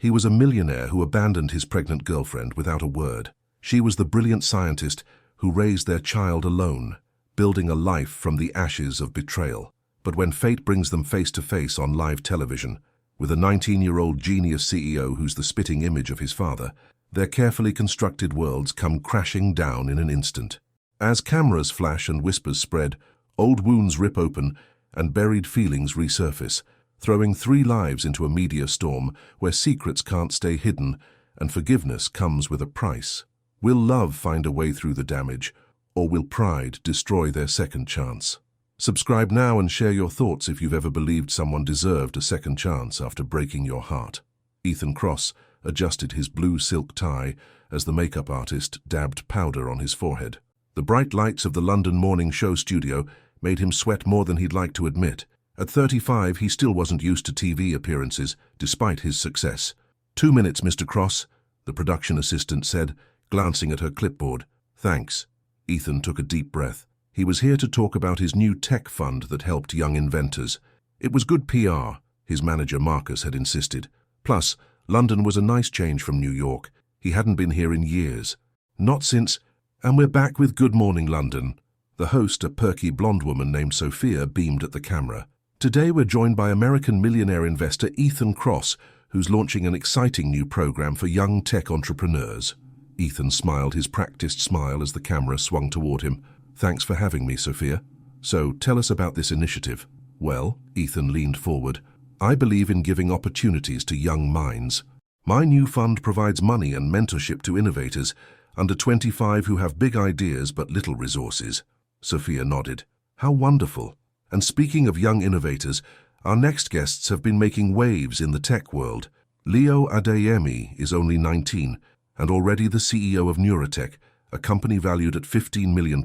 He was a millionaire who abandoned his pregnant girlfriend without a word. She was the brilliant scientist who raised their child alone, building a life from the ashes of betrayal. But when fate brings them face to face on live television, with a 19-year-old genius CEO who's the spitting image of his father, their carefully constructed worlds come crashing down in an instant. As cameras flash and whispers spread, old wounds rip open and buried feelings resurface, throwing 3 lives into a media storm where secrets can't stay hidden and forgiveness comes with a price. Will love find a way through the damage, or will pride destroy their second chance? Subscribe now and share your thoughts if you've ever believed someone deserved a second chance after breaking your heart. Ethan Cross adjusted his blue silk tie as the makeup artist dabbed powder on his forehead. The bright lights of the London morning show studio made him sweat more than he'd like to admit. At 35, he still wasn't used to TV appearances, despite his success. 2 minutes, Mr. Cross, the production assistant said, glancing at her clipboard. Thanks. Ethan took a deep breath. He was here to talk about his new tech fund that helped young inventors. It was good PR, his manager Marcus had insisted. Plus, London was a nice change from New York. He hadn't been here in years. Not since, and we're back with Good Morning London. The host, a perky blonde woman named Sophia, beamed at the camera. Today we're joined by American millionaire investor Ethan Cross, who's launching an exciting new program for young tech entrepreneurs. Ethan smiled his practiced smile as the camera swung toward him. Thanks for having me, Sophia. So, tell us about this initiative. Well, Ethan leaned forward. I believe in giving opportunities to young minds. My new fund provides money and mentorship to innovators under 25 who have big ideas but little resources. Sophia nodded. How wonderful. And speaking of young innovators, our next guests have been making waves in the tech world. Leo Adeyemi is only 19 and already the CEO of Neurotech, a company valued at £15 million,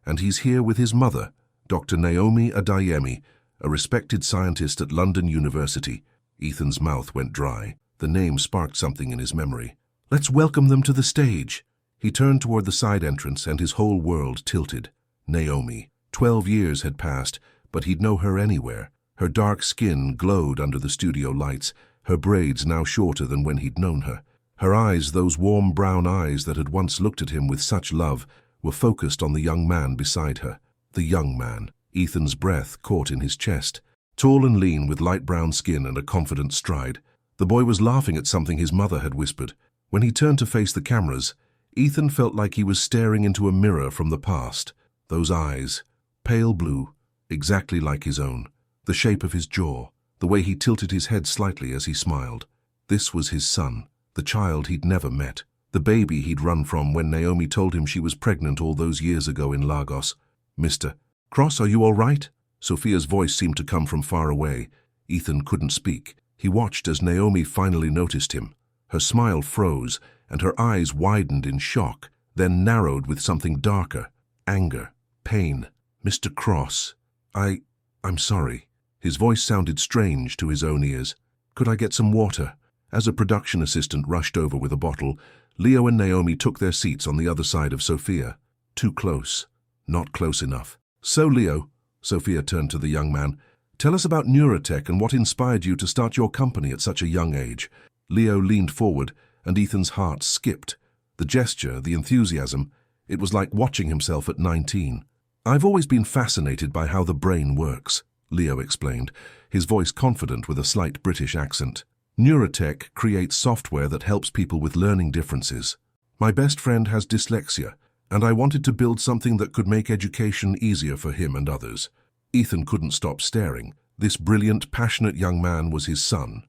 and he's here with his mother, Dr. Naomi Adeyemi, a respected scientist at London University. Ethan's mouth went dry. The name sparked something in his memory. Let's welcome them to the stage. He turned toward the side entrance and his whole world tilted. Naomi. 12 years had passed, but he'd know her anywhere. Her dark skin glowed under the studio lights, her braids now shorter than when he'd known her. Her eyes, those warm brown eyes that had once looked at him with such love, were focused on the young man beside her. The young man. Ethan's breath caught in his chest. Tall and lean with light brown skin and a confident stride. The boy was laughing at something his mother had whispered. When he turned to face the cameras, Ethan felt like he was staring into a mirror from the past. Those eyes, pale blue, exactly like his own. The shape of his jaw, the way he tilted his head slightly as he smiled. This was his son. The child he'd never met, the baby he'd run from when Naomi told him she was pregnant all those years ago in Lagos. Mr. Cross, are you all right? Sophia's voice seemed to come from far away. Ethan couldn't speak. He watched as Naomi finally noticed him. Her smile froze, and her eyes widened in shock, then narrowed with something darker. Anger. Pain. Mr. Cross. I'm sorry. His voice sounded strange to his own ears. Could I get some water? As a production assistant rushed over with a bottle, Leo and Naomi took their seats on the other side of Sophia. Too close. Not close enough. So, Leo, Sophia turned to the young man, tell us about Neurotech and what inspired you to start your company at such a young age. Leo leaned forward, and Ethan's heart skipped. The gesture, the enthusiasm, it was like watching himself at 19. I've always been fascinated by how the brain works, Leo explained, his voice confident with a slight British accent. Neurotech creates software that helps people with learning differences. My best friend has dyslexia, and I wanted to build something that could make education easier for him and others. Ethan couldn't stop staring. This brilliant, passionate young man was his son.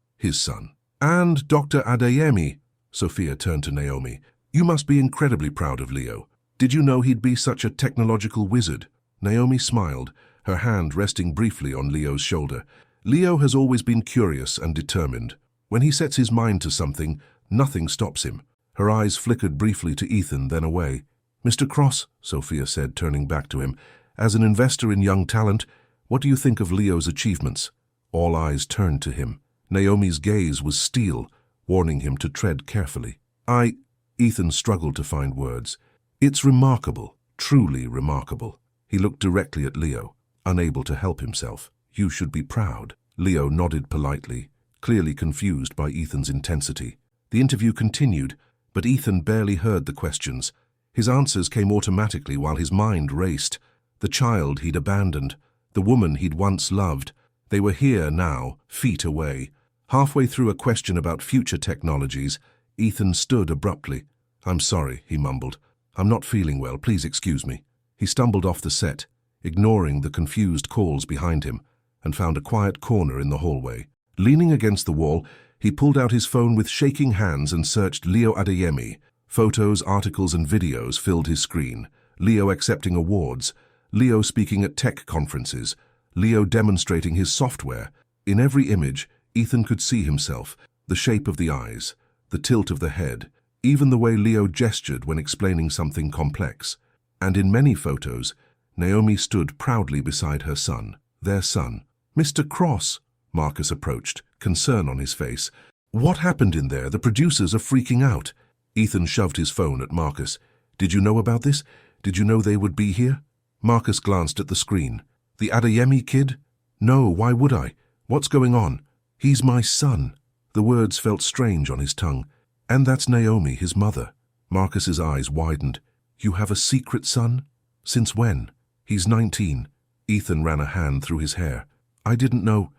And Dr. Adeyemi, Sophia turned to Naomi, you must be incredibly proud of Leo. Did you know he'd be such a technological wizard? Naomi smiled, her hand resting briefly on Leo's shoulder. Leo has always been curious and determined. When he sets his mind to something, nothing stops him. Her eyes flickered briefly to Ethan, then away. Mr. Cross, Sophia said, turning back to him, as an investor in young talent, what do you think of Leo's achievements? All eyes turned to him. Naomi's gaze was steel, warning him to tread carefully. Ethan struggled to find words. It's remarkable, truly remarkable. He looked directly at Leo, unable to help himself. You should be proud. Leo nodded politely, clearly confused by Ethan's intensity. The interview continued, but Ethan barely heard the questions. His answers came automatically while his mind raced. The child he'd abandoned, the woman he'd once loved, they were here now, feet away. Halfway through a question about future technologies, Ethan stood abruptly. "I'm sorry," he mumbled. "I'm not feeling well, please excuse me." He stumbled off the set, ignoring the confused calls behind him, and found a quiet corner in the hallway. Leaning against the wall, he pulled out his phone with shaking hands and searched Leo Adeyemi. Photos, articles and videos filled his screen. Leo accepting awards, Leo speaking at tech conferences, Leo demonstrating his software. In every image, Ethan could see himself, the shape of the eyes, the tilt of the head, even the way Leo gestured when explaining something complex. And in many photos, Naomi stood proudly beside her son, their son. "Mr. Cross," Marcus approached, concern on his face. "What happened in there? The producers are freaking out." Ethan shoved his phone at Marcus. "Did you know about this? Did you know they would be here?" Marcus glanced at the screen. "The Adeyemi kid? No, why would I? What's going on?" "He's my son." The words felt strange on his tongue. "And that's Naomi, his mother." Marcus's eyes widened. "You have a secret son? Since when?" "He's 19. Ethan ran a hand through his hair. "I didn't know.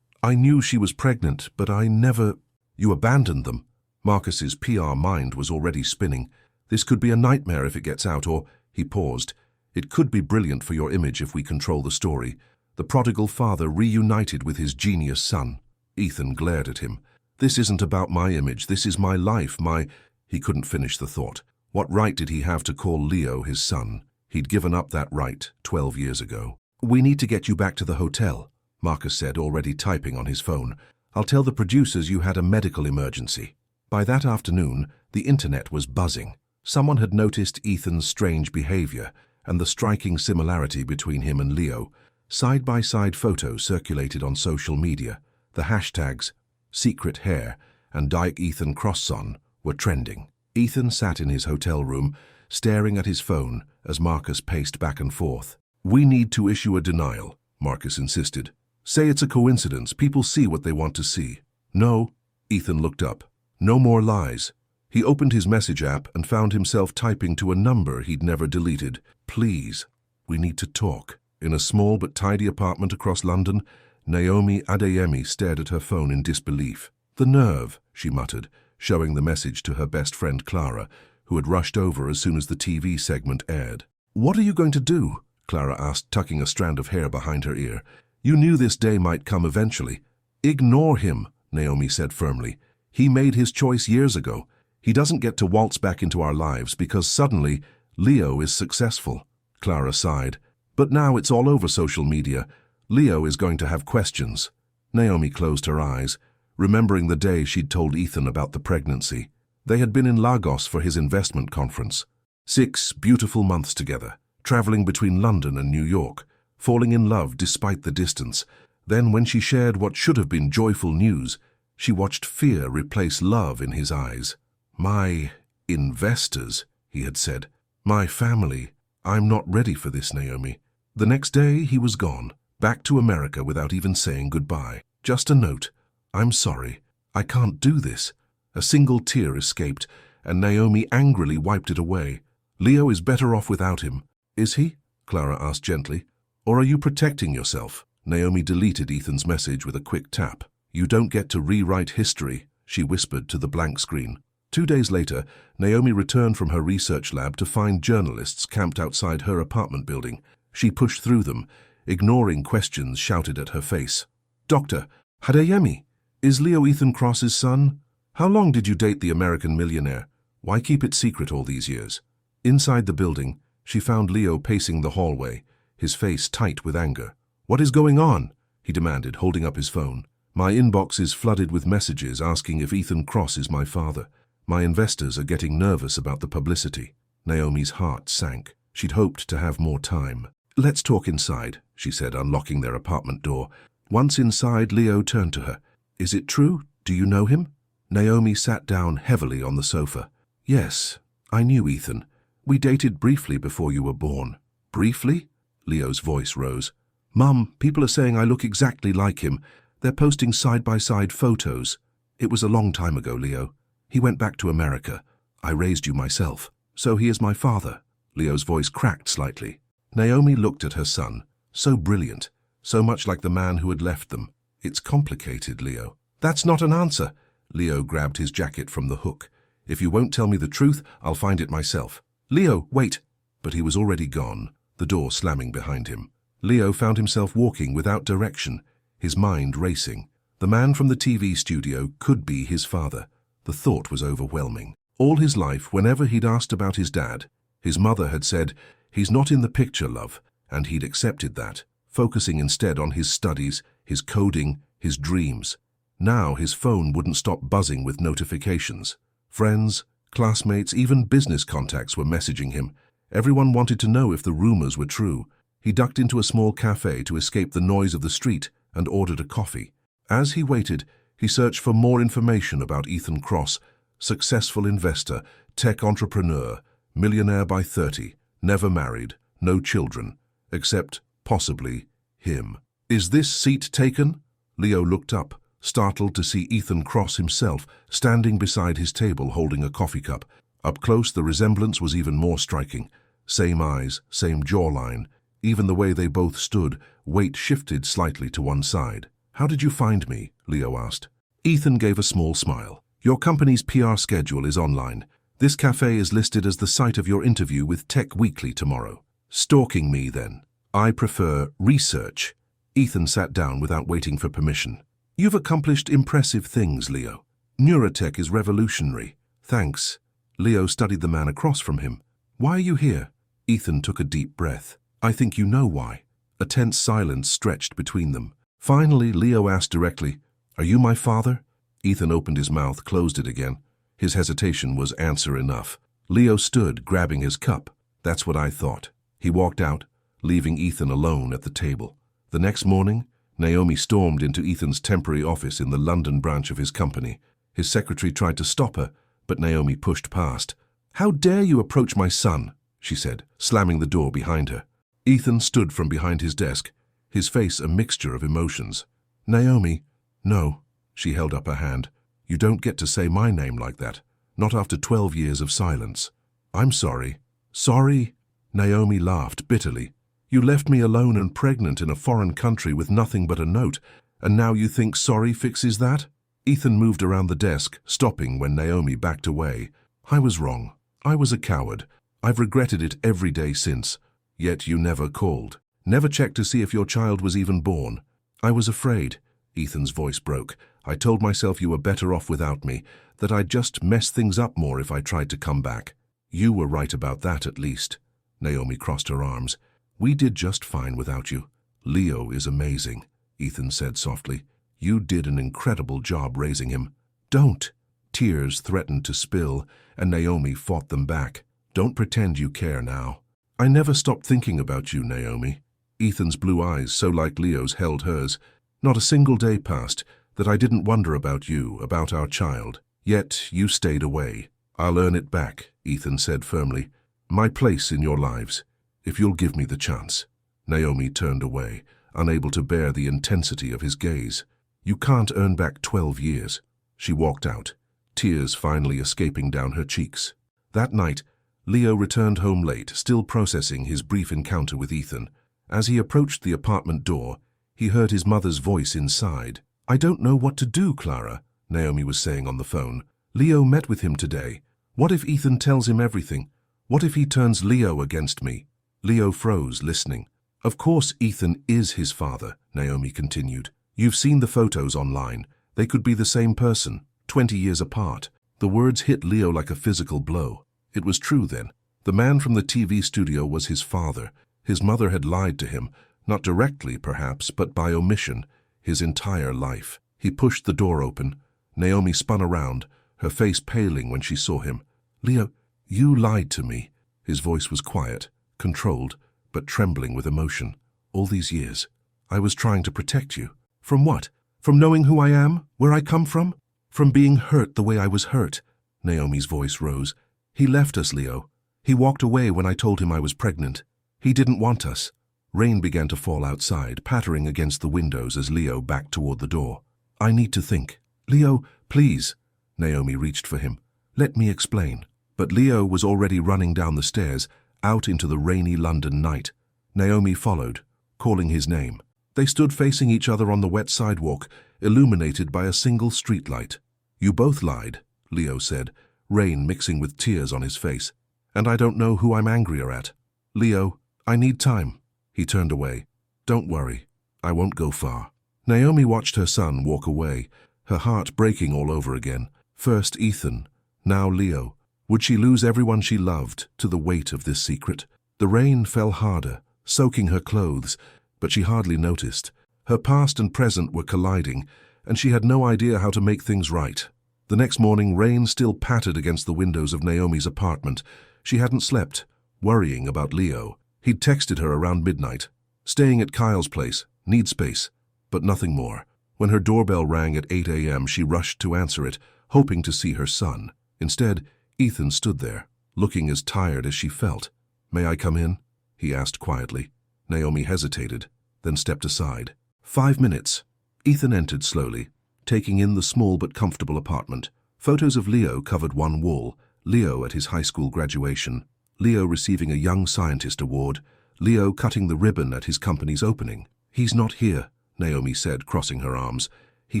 I knew she was pregnant, but I never—" "You abandoned them." Marcus's PR mind was already spinning. "This could be a nightmare if it gets out, or—" He paused. "It could be brilliant for your image if we control the story. The prodigal father reunited with his genius son." Ethan glared at him. "This isn't about my image. This is my life, my—" He couldn't finish the thought. What right did he have to call Leo his son? He'd given up that right 12 years ago. "We need to get you back to the hotel," Marcus said, already typing on his phone. "I'll tell the producers you had a medical emergency." By that afternoon, the internet was buzzing. Someone had noticed Ethan's strange behavior and the striking similarity between him and Leo. Side-by-side photos circulated on social media. The hashtags secret hair and Dyke Ethan Crosson were trending. Ethan sat in his hotel room, staring at his phone as Marcus paced back and forth. "We need to issue a denial," Marcus insisted. "Say it's a coincidence. People see what they want to see." "No." Ethan looked up. "No more lies." He opened his message app and found himself typing to a number he'd never deleted. "Please, we need to talk." In a small but tidy apartment across London, Naomi Adeyemi stared at her phone in disbelief. "The nerve," she muttered, showing the message to her best friend Clara, who had rushed over as soon as the TV segment aired. "What are you going to do?" Clara asked, tucking a strand of hair behind her ear. "You knew this day might come eventually." "Ignore him," Naomi said firmly. "He made his choice years ago. He doesn't get to waltz back into our lives because suddenly Leo is successful." Clara sighed. "But now it's all over social media. Leo is going to have questions." Naomi closed her eyes, remembering the day she'd told Ethan about the pregnancy. They had been in Lagos for his investment conference. 6 beautiful months together, traveling between London and New York, falling in love despite the distance. Then when she shared what should have been joyful news, she watched fear replace love in his eyes. "My investors," he had said. "My family. I'm not ready for this, Naomi." The next day he was gone, back to America without even saying goodbye. Just a note. "I'm sorry. I can't do this." A single tear escaped, and Naomi angrily wiped it away. "Leo is better off without him." "Is he?" Clara asked gently. "Or are you protecting yourself?" Naomi deleted Ethan's message with a quick tap. "You don't get to rewrite history," she whispered to the blank screen. 2 days later, Naomi returned from her research lab to find journalists camped outside her apartment building. She pushed through them, ignoring questions shouted at her face. "Dr. Adeyemi, is Leo Ethan Cross's son? How long did you date the American millionaire? Why keep it secret all these years?" Inside the building, she found Leo pacing the hallway, his face tight with anger. "What is going on?" he demanded, holding up his phone. "My inbox is flooded with messages asking if Ethan Cross is my father. My investors are getting nervous about the publicity." Naomi's heart sank. She'd hoped to have more time. "Let's talk inside," she said, unlocking their apartment door. Once inside, Leo turned to her. "Is it true? Do you know him?" Naomi sat down heavily on the sofa. "Yes, I knew Ethan. We dated briefly before you were born." "Briefly?" Leo's voice rose. "Mum, people are saying I look exactly like him. They're posting side-by-side photos. It was a long time ago, Leo. He went back to America. I raised you myself. So he is my father. Leo's voice cracked slightly. Naomi looked at her son. So brilliant. So much like the man who had left them. It's complicated, Leo. That's not an answer. Leo grabbed his jacket from the hook. If you won't tell me the truth, I'll find it myself. Leo, wait. But he was already gone, the door slamming behind him. Leo found himself walking without direction, his mind racing. The man from the TV studio could be his father. The thought was overwhelming. All his life, whenever he'd asked about his dad, his mother had said, "He's not in the picture, love," and he'd accepted that, focusing instead on his studies, his coding, his dreams. Now his phone wouldn't stop buzzing with notifications. Friends, classmates, even business contacts were messaging him. Everyone wanted to know if the rumors were true. He ducked into a small cafe to escape the noise of the street and ordered a coffee. As he waited, he searched for more information about Ethan Cross, successful investor, tech entrepreneur, millionaire by 30, never married, no children, except, possibly, him. Is this seat taken? Leo looked up, startled to see Ethan Cross himself, standing beside his table holding a coffee cup. Up close, the resemblance was even more striking. Same eyes, same jawline. Even the way they both stood, weight shifted slightly to one side. How did you find me? Leo asked. Ethan gave a small smile. Your company's PR schedule is online. This cafe is listed as the site of your interview with Tech Weekly tomorrow. Stalking me, then. I prefer research. Ethan sat down without waiting for permission. You've accomplished impressive things, Leo. Neurotech is revolutionary. Thanks. Leo studied the man across from him. Why are you here? Ethan took a deep breath. I think you know why. A tense silence stretched between them. Finally, Leo asked directly, Are you my father? Ethan opened his mouth, closed it again. His hesitation was answer enough. Leo stood, grabbing his cup. That's what I thought. He walked out, leaving Ethan alone at the table. The next morning, Naomi stormed into Ethan's temporary office in the London branch of his company. His secretary tried to stop her, but Naomi pushed past. How dare you approach my son? She said, slamming the door behind her. Ethan stood from behind his desk, his face a mixture of emotions. Naomi, no. She held up her hand. You don't get to say my name like that, not after 12 years of silence. I'm sorry. Sorry? Naomi laughed bitterly. You left me alone and pregnant in a foreign country with nothing but a note, and now you think sorry fixes that? Ethan moved around the desk, stopping when Naomi backed away. I was wrong. I was a coward. I've regretted it every day since. Yet you never called. Never checked to see if your child was even born. I was afraid. Ethan's voice broke. I told myself you were better off without me, that I'd just mess things up more if I tried to come back. You were right about that, at least. Naomi crossed her arms. We did just fine without you. Leo is amazing, Ethan said softly. You did an incredible job raising him. Don't. Tears threatened to spill, and Naomi fought them back. Don't pretend you care now. I never stopped thinking about you, Naomi. Ethan's blue eyes, so like Leo's, held hers. Not a single day passed that I didn't wonder about you, about our child. Yet you stayed away. I'll earn it back, Ethan said firmly. My place in your lives, if you'll give me the chance. Naomi turned away, unable to bear the intensity of his gaze. You can't earn back 12 years. She walked out, tears finally escaping down her cheeks. That night, Leo returned home late, still processing his brief encounter with Ethan. As he approached the apartment door, he heard his mother's voice inside. I don't know what to do, Clara, Naomi was saying on the phone. Leo met with him today. What if Ethan tells him everything? What if he turns Leo against me? Leo froze, listening. Of course Ethan is his father, Naomi continued. You've seen the photos online. They could be the same person, 20 years apart. The words hit Leo like a physical blow. It was true then. The man from the TV studio was his father. His mother had lied to him, not directly perhaps, but by omission, his entire life. He pushed the door open. Naomi spun around, her face paling when she saw him. Leo, you lied to me. His voice was quiet, controlled, but trembling with emotion. All these years, I was trying to protect you. From what? From knowing who I am, where I come from? From being hurt the way I was hurt? Naomi's voice rose. He left us, Leo. He walked away when I told him I was pregnant. He didn't want us. Rain began to fall outside, pattering against the windows as Leo backed toward the door. "I need to think." "Leo, please." Naomi reached for him. "Let me explain." But Leo was already running down the stairs, out into the rainy London night. Naomi followed, calling his name. They stood facing each other on the wet sidewalk, illuminated by a single streetlight. "You both lied," Leo said, rain mixing with tears on his face. "And I don't know who I'm angrier at." "Leo, I need time." He turned away. "Don't worry, I won't go far." Naomi watched her son walk away, her heart breaking all over again. First Ethan, now Leo. Would she lose everyone she loved to the weight of this secret? The rain fell harder, soaking her clothes, but she hardly noticed. Her past and present were colliding, and she had no idea how to make things right. The next morning, rain still pattered against the windows of Naomi's apartment. She hadn't slept, worrying about Leo. He'd texted her around midnight. "Staying at Kyle's place, need space," but nothing more. When her doorbell rang at 8 a.m., she rushed to answer it, hoping to see her son. Instead, Ethan stood there, looking as tired as she felt. "May I come in?" he asked quietly. Naomi hesitated, then stepped aside. 5 minutes. Ethan entered slowly, taking in the small but comfortable apartment. Photos of Leo covered one wall, Leo at his high school graduation, Leo receiving a Young Scientist award, Leo cutting the ribbon at his company's opening. "He's not here," Naomi said, crossing her arms. "He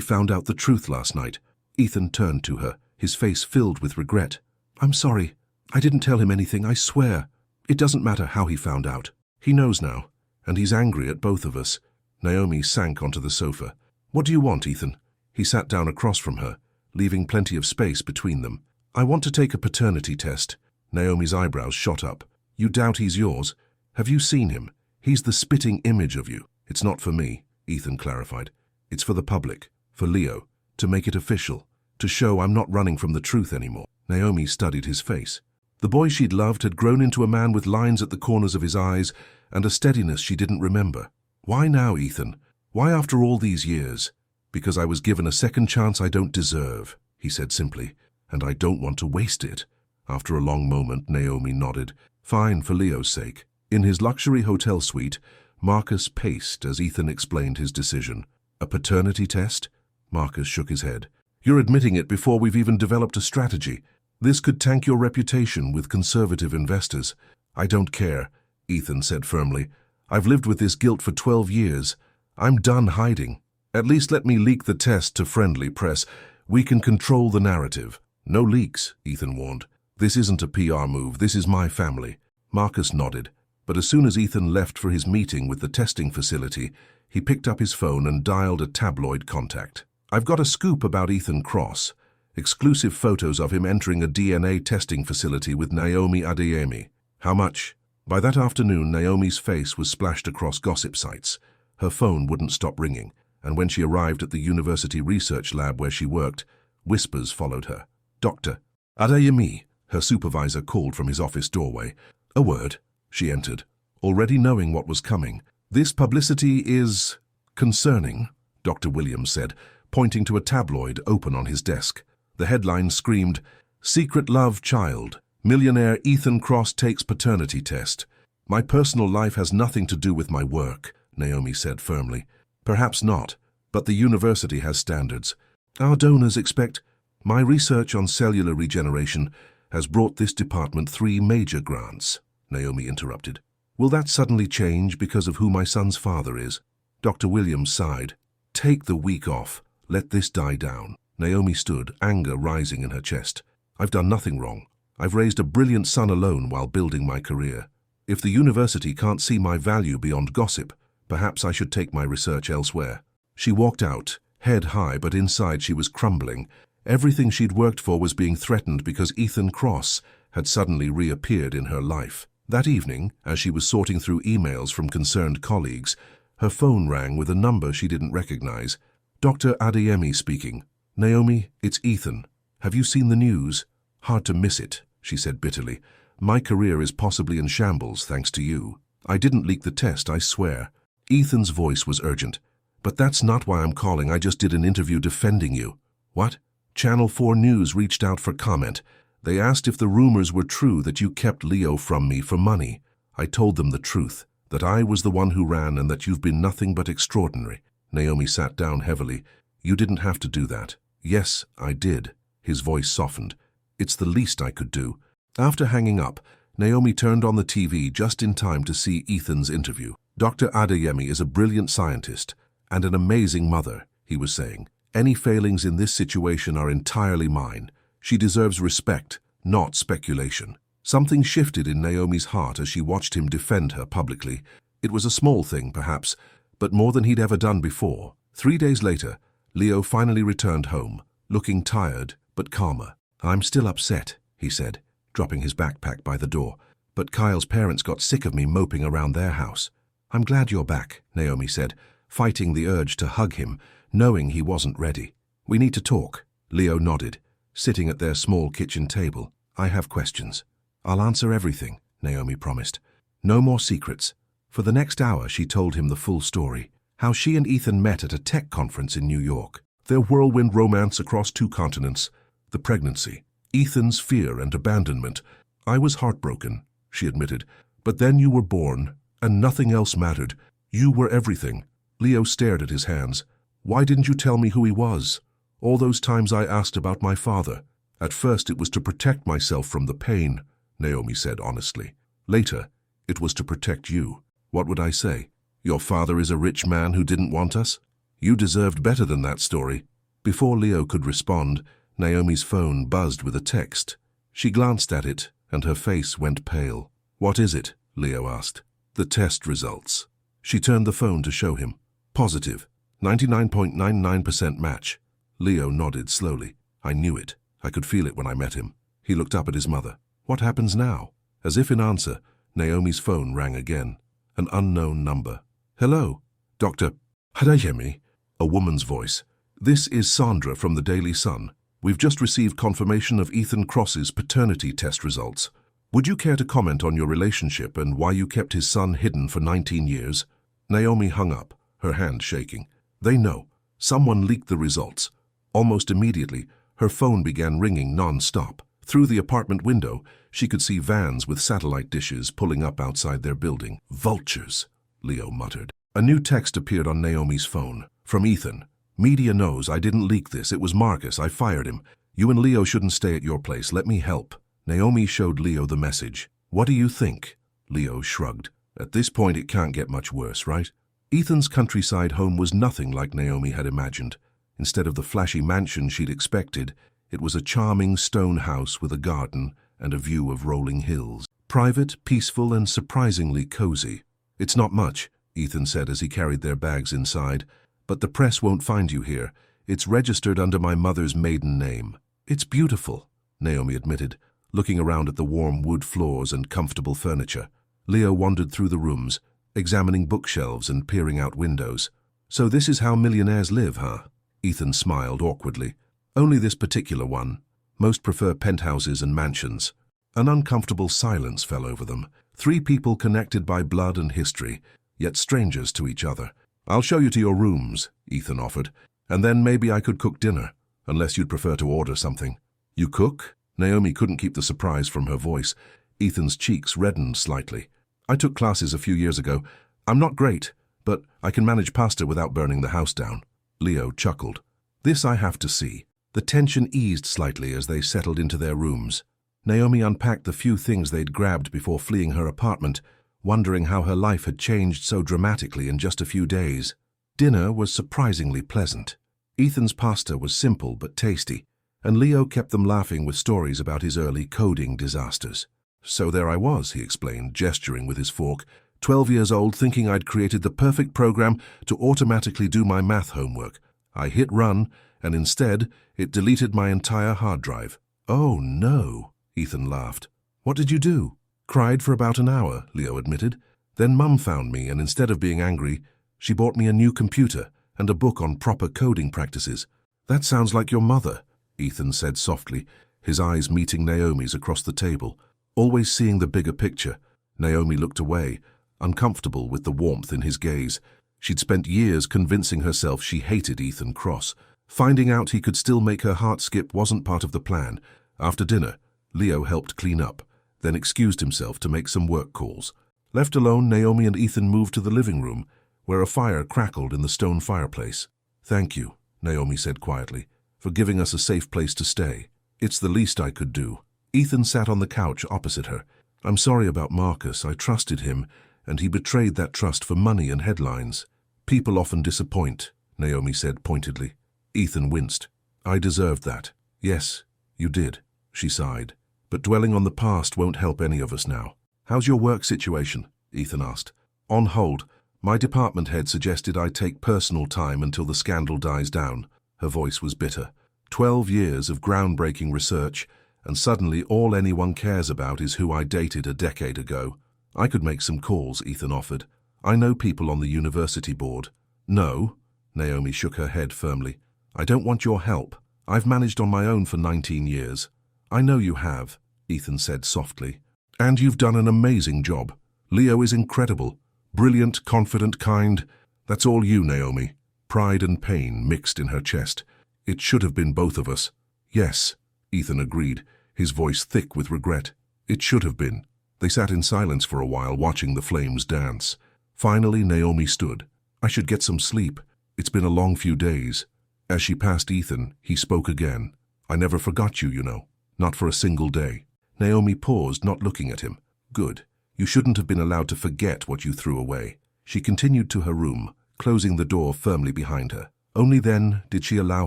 found out the truth last night." Ethan turned to her, his face filled with regret. "I'm sorry. I didn't tell him anything, I swear. It doesn't matter how he found out. He knows now, and he's angry at both of us." Naomi sank onto the sofa. "What do you want, Ethan?" He sat down across from her, leaving plenty of space between them. "I want to take a paternity test." Naomi's eyebrows shot up. "You doubt he's yours? Have you seen him? He's the spitting image of you." "It's not for me," Ethan clarified. "It's for the public, for Leo, to make it official, to show I'm not running from the truth anymore." Naomi studied his face. The boy she'd loved had grown into a man with lines at the corners of his eyes and a steadiness she didn't remember. "Why now, Ethan? Why after all these years?" "Because I was given a second chance I don't deserve," he said simply, "and I don't want to waste it." After a long moment, Naomi nodded. "Fine, for Leo's sake." In his luxury hotel suite, Marcus paced as Ethan explained his decision. "A paternity test?" Marcus shook his head. "You're admitting it before we've even developed a strategy. This could tank your reputation with conservative investors." "I don't care," Ethan said firmly. "I've lived with this guilt for 12 years. I'm done hiding. At least let me leak the test to friendly press. We can control the narrative." "No leaks," Ethan warned. "This isn't a PR move. This is my family." Marcus nodded, but as soon as Ethan left for his meeting with the testing facility, he picked up his phone and dialed a tabloid contact. "I've got a scoop about Ethan Cross. Exclusive photos of him entering a DNA testing facility with Naomi Adeyemi. How much?" By that afternoon, Naomi's face was splashed across gossip sites. Her phone wouldn't stop ringing, and when she arrived at the university research lab where she worked, whispers followed her. "Dr. Adeyemi," her supervisor called from his office doorway. "A word." She entered, already knowing what was coming. "This publicity is concerning," Dr. Williams said, pointing to a tabloid open on his desk. The headline screamed, "Secret Love Child. Millionaire Ethan Cross takes paternity test." "My personal life has nothing to do with my work," Naomi said firmly. "Perhaps not, but the university has standards. Our donors expect—" "My research on cellular regeneration has brought this department 3 major grants," Naomi interrupted. "Will that suddenly change because of who my son's father is?" Dr. Williams sighed. "Take the week off. Let this die down." Naomi stood, anger rising in her chest. "I've done nothing wrong. I've raised a brilliant son alone while building my career. If the university can't see my value beyond gossip, perhaps I should take my research elsewhere." She walked out, head high, but inside she was crumbling. Everything she'd worked for was being threatened because Ethan Cross had suddenly reappeared in her life. That evening, as she was sorting through emails from concerned colleagues, her phone rang with a number she didn't recognize. "Dr. Adeyemi speaking." "Naomi, it's Ethan. Have you seen the news?" "Hard to miss it," she said bitterly. "My career is possibly in shambles thanks to you. I didn't leak the test, I swear." Ethan's voice was urgent. "But that's not why I'm calling. I just did an interview defending you." "What?" Channel 4 News reached out for comment. They asked if the rumors were true that you kept Leo from me for money. I told them the truth. That I was the one who ran and that you've been nothing but extraordinary. Naomi sat down heavily. You didn't have to do that. Yes, I did. His voice softened. It's the least I could do. After hanging up, Naomi turned on the TV just in time to see Ethan's interview. Dr. Adeyemi is a brilliant scientist and an amazing mother, he was saying. Any failings in this situation are entirely mine. She deserves respect, not speculation. Something shifted in Naomi's heart as she watched him defend her publicly. It was a small thing, perhaps, but more than he'd ever done before. 3 days later, Leo finally returned home, looking tired but calmer. I'm still upset, he said, dropping his backpack by the door. But Kyle's parents got sick of me moping around their house. I'm glad you're back, Naomi said, fighting the urge to hug him, knowing he wasn't ready. We need to talk. Leo nodded, sitting at their small kitchen table. I have questions. I'll answer everything, Naomi promised. No more secrets. For the next hour, she told him the full story. How she and Ethan met at a tech conference in New York. Their whirlwind romance across 2 continents. The pregnancy. Ethan's fear and abandonment. I was heartbroken, she admitted. But then you were born, and nothing else mattered. You were everything. Leo stared at his hands. Why didn't you tell me who he was? All those times I asked about my father. At first it was to protect myself from the pain, Naomi said honestly. Later, it was to protect you. What would I say? Your father is a rich man who didn't want us? You deserved better than that story. Before Leo could respond, Naomi's phone buzzed with a text. She glanced at it, and her face went pale. What is it? Leo asked. The test results. She turned the phone to show him. Positive. 99.99% match. Leo nodded slowly. I knew it. I could feel it when I met him. He looked up at his mother. What happens now? As if in answer, Naomi's phone rang again. An unknown number. Hello, Dr. Adeyemi, a woman's voice. This is Sandra from the Daily Sun. We've just received confirmation of Ethan Cross's paternity test results. Would you care to comment on your relationship and why you kept his son hidden for 19 years? Naomi hung up, her hand shaking. They know. Someone leaked the results. Almost immediately, her phone began ringing non-stop. Through the apartment window, she could see vans with satellite dishes pulling up outside their building. Vultures, Leo muttered. A new text appeared on Naomi's phone. From Ethan. Media knows I didn't leak this. It was Marcus. I fired him. You and Leo shouldn't stay at your place. Let me help. Naomi showed Leo the message. What do you think? Leo shrugged. At this point, it can't get much worse, right? Ethan's countryside home was nothing like Naomi had imagined. Instead of the flashy mansion she'd expected, it was a charming stone house with a garden and a view of rolling hills. Private, peaceful, and surprisingly cozy. It's not much, Ethan said as he carried their bags inside, but the press won't find you here. It's registered under my mother's maiden name. It's beautiful, Naomi admitted, looking around at the warm wood floors and comfortable furniture. Leo wandered through the rooms, examining bookshelves and peering out windows. So this is how millionaires live, huh? Ethan smiled awkwardly. Only this particular one. Most prefer penthouses and mansions. An uncomfortable silence fell over them. 3 people connected by blood and history, yet strangers to each other. I'll show you to your rooms, Ethan offered, and then maybe I could cook dinner, unless you'd prefer to order something. You cook? Naomi couldn't keep the surprise from her voice. Ethan's cheeks reddened slightly. I took classes a few years ago. I'm not great, but I can manage pasta without burning the house down. Leo chuckled. This I have to see. The tension eased slightly as they settled into their rooms. Naomi unpacked the few things they'd grabbed before fleeing her apartment, wondering how her life had changed so dramatically in just a few days. Dinner was surprisingly pleasant. Ethan's pasta was simple but tasty, and Leo kept them laughing with stories about his early coding disasters. So there I was, he explained, gesturing with his fork, 12 years old, thinking I'd created the perfect program to automatically do my math homework. I hit run, and instead, it deleted my entire hard drive. Oh no, Ethan laughed. What did you do? Cried for about an hour, Leo admitted. Then Mum found me, and instead of being angry, she bought me a new computer and a book on proper coding practices. That sounds like your mother, Ethan said softly, his eyes meeting Naomi's across the table. Always seeing the bigger picture, Naomi looked away, uncomfortable with the warmth in his gaze. She'd spent years convincing herself she hated Ethan Cross. Finding out he could still make her heart skip wasn't part of the plan. After dinner, Leo helped clean up, then excused himself to make some work calls. Left alone, Naomi and Ethan moved to the living room, where a fire crackled in the stone fireplace. "Thank you," Naomi said quietly, "for giving us a safe place to stay. It's the least I could do." Ethan sat on the couch opposite her. "I'm sorry about Marcus. I trusted him, and he betrayed that trust for money and headlines." "People often disappoint," Naomi said pointedly. Ethan winced. "I deserved that." "Yes, you did," she sighed. "But dwelling on the past won't help any of us now." "How's your work situation?" Ethan asked. "On hold. My department head suggested I take personal time until the scandal dies down." Her voice was bitter. 12 years of groundbreaking research, and suddenly all anyone cares about is who I dated a decade ago. "I could make some calls," Ethan offered. "I know people on the university board." "No," Naomi shook her head firmly. "I don't want your help. I've managed on my own for 19 years. "I know you have," Ethan said softly. "And you've done an amazing job. Leo is incredible. Brilliant, confident, kind. That's all you, Naomi." Pride and pain mixed in her chest. "It should have been both of us." "Yes," Ethan agreed, his voice thick with regret. "It should have been." They sat in silence for a while, watching the flames dance. Finally, Naomi stood. "I should get some sleep. It's been a long few days." As she passed Ethan, he spoke again. "I never forgot you, you know. Not for a single day." Naomi paused, not looking at him. "Good. You shouldn't have been allowed to forget what you threw away." She continued to her room, closing the door firmly behind her. Only then did she allow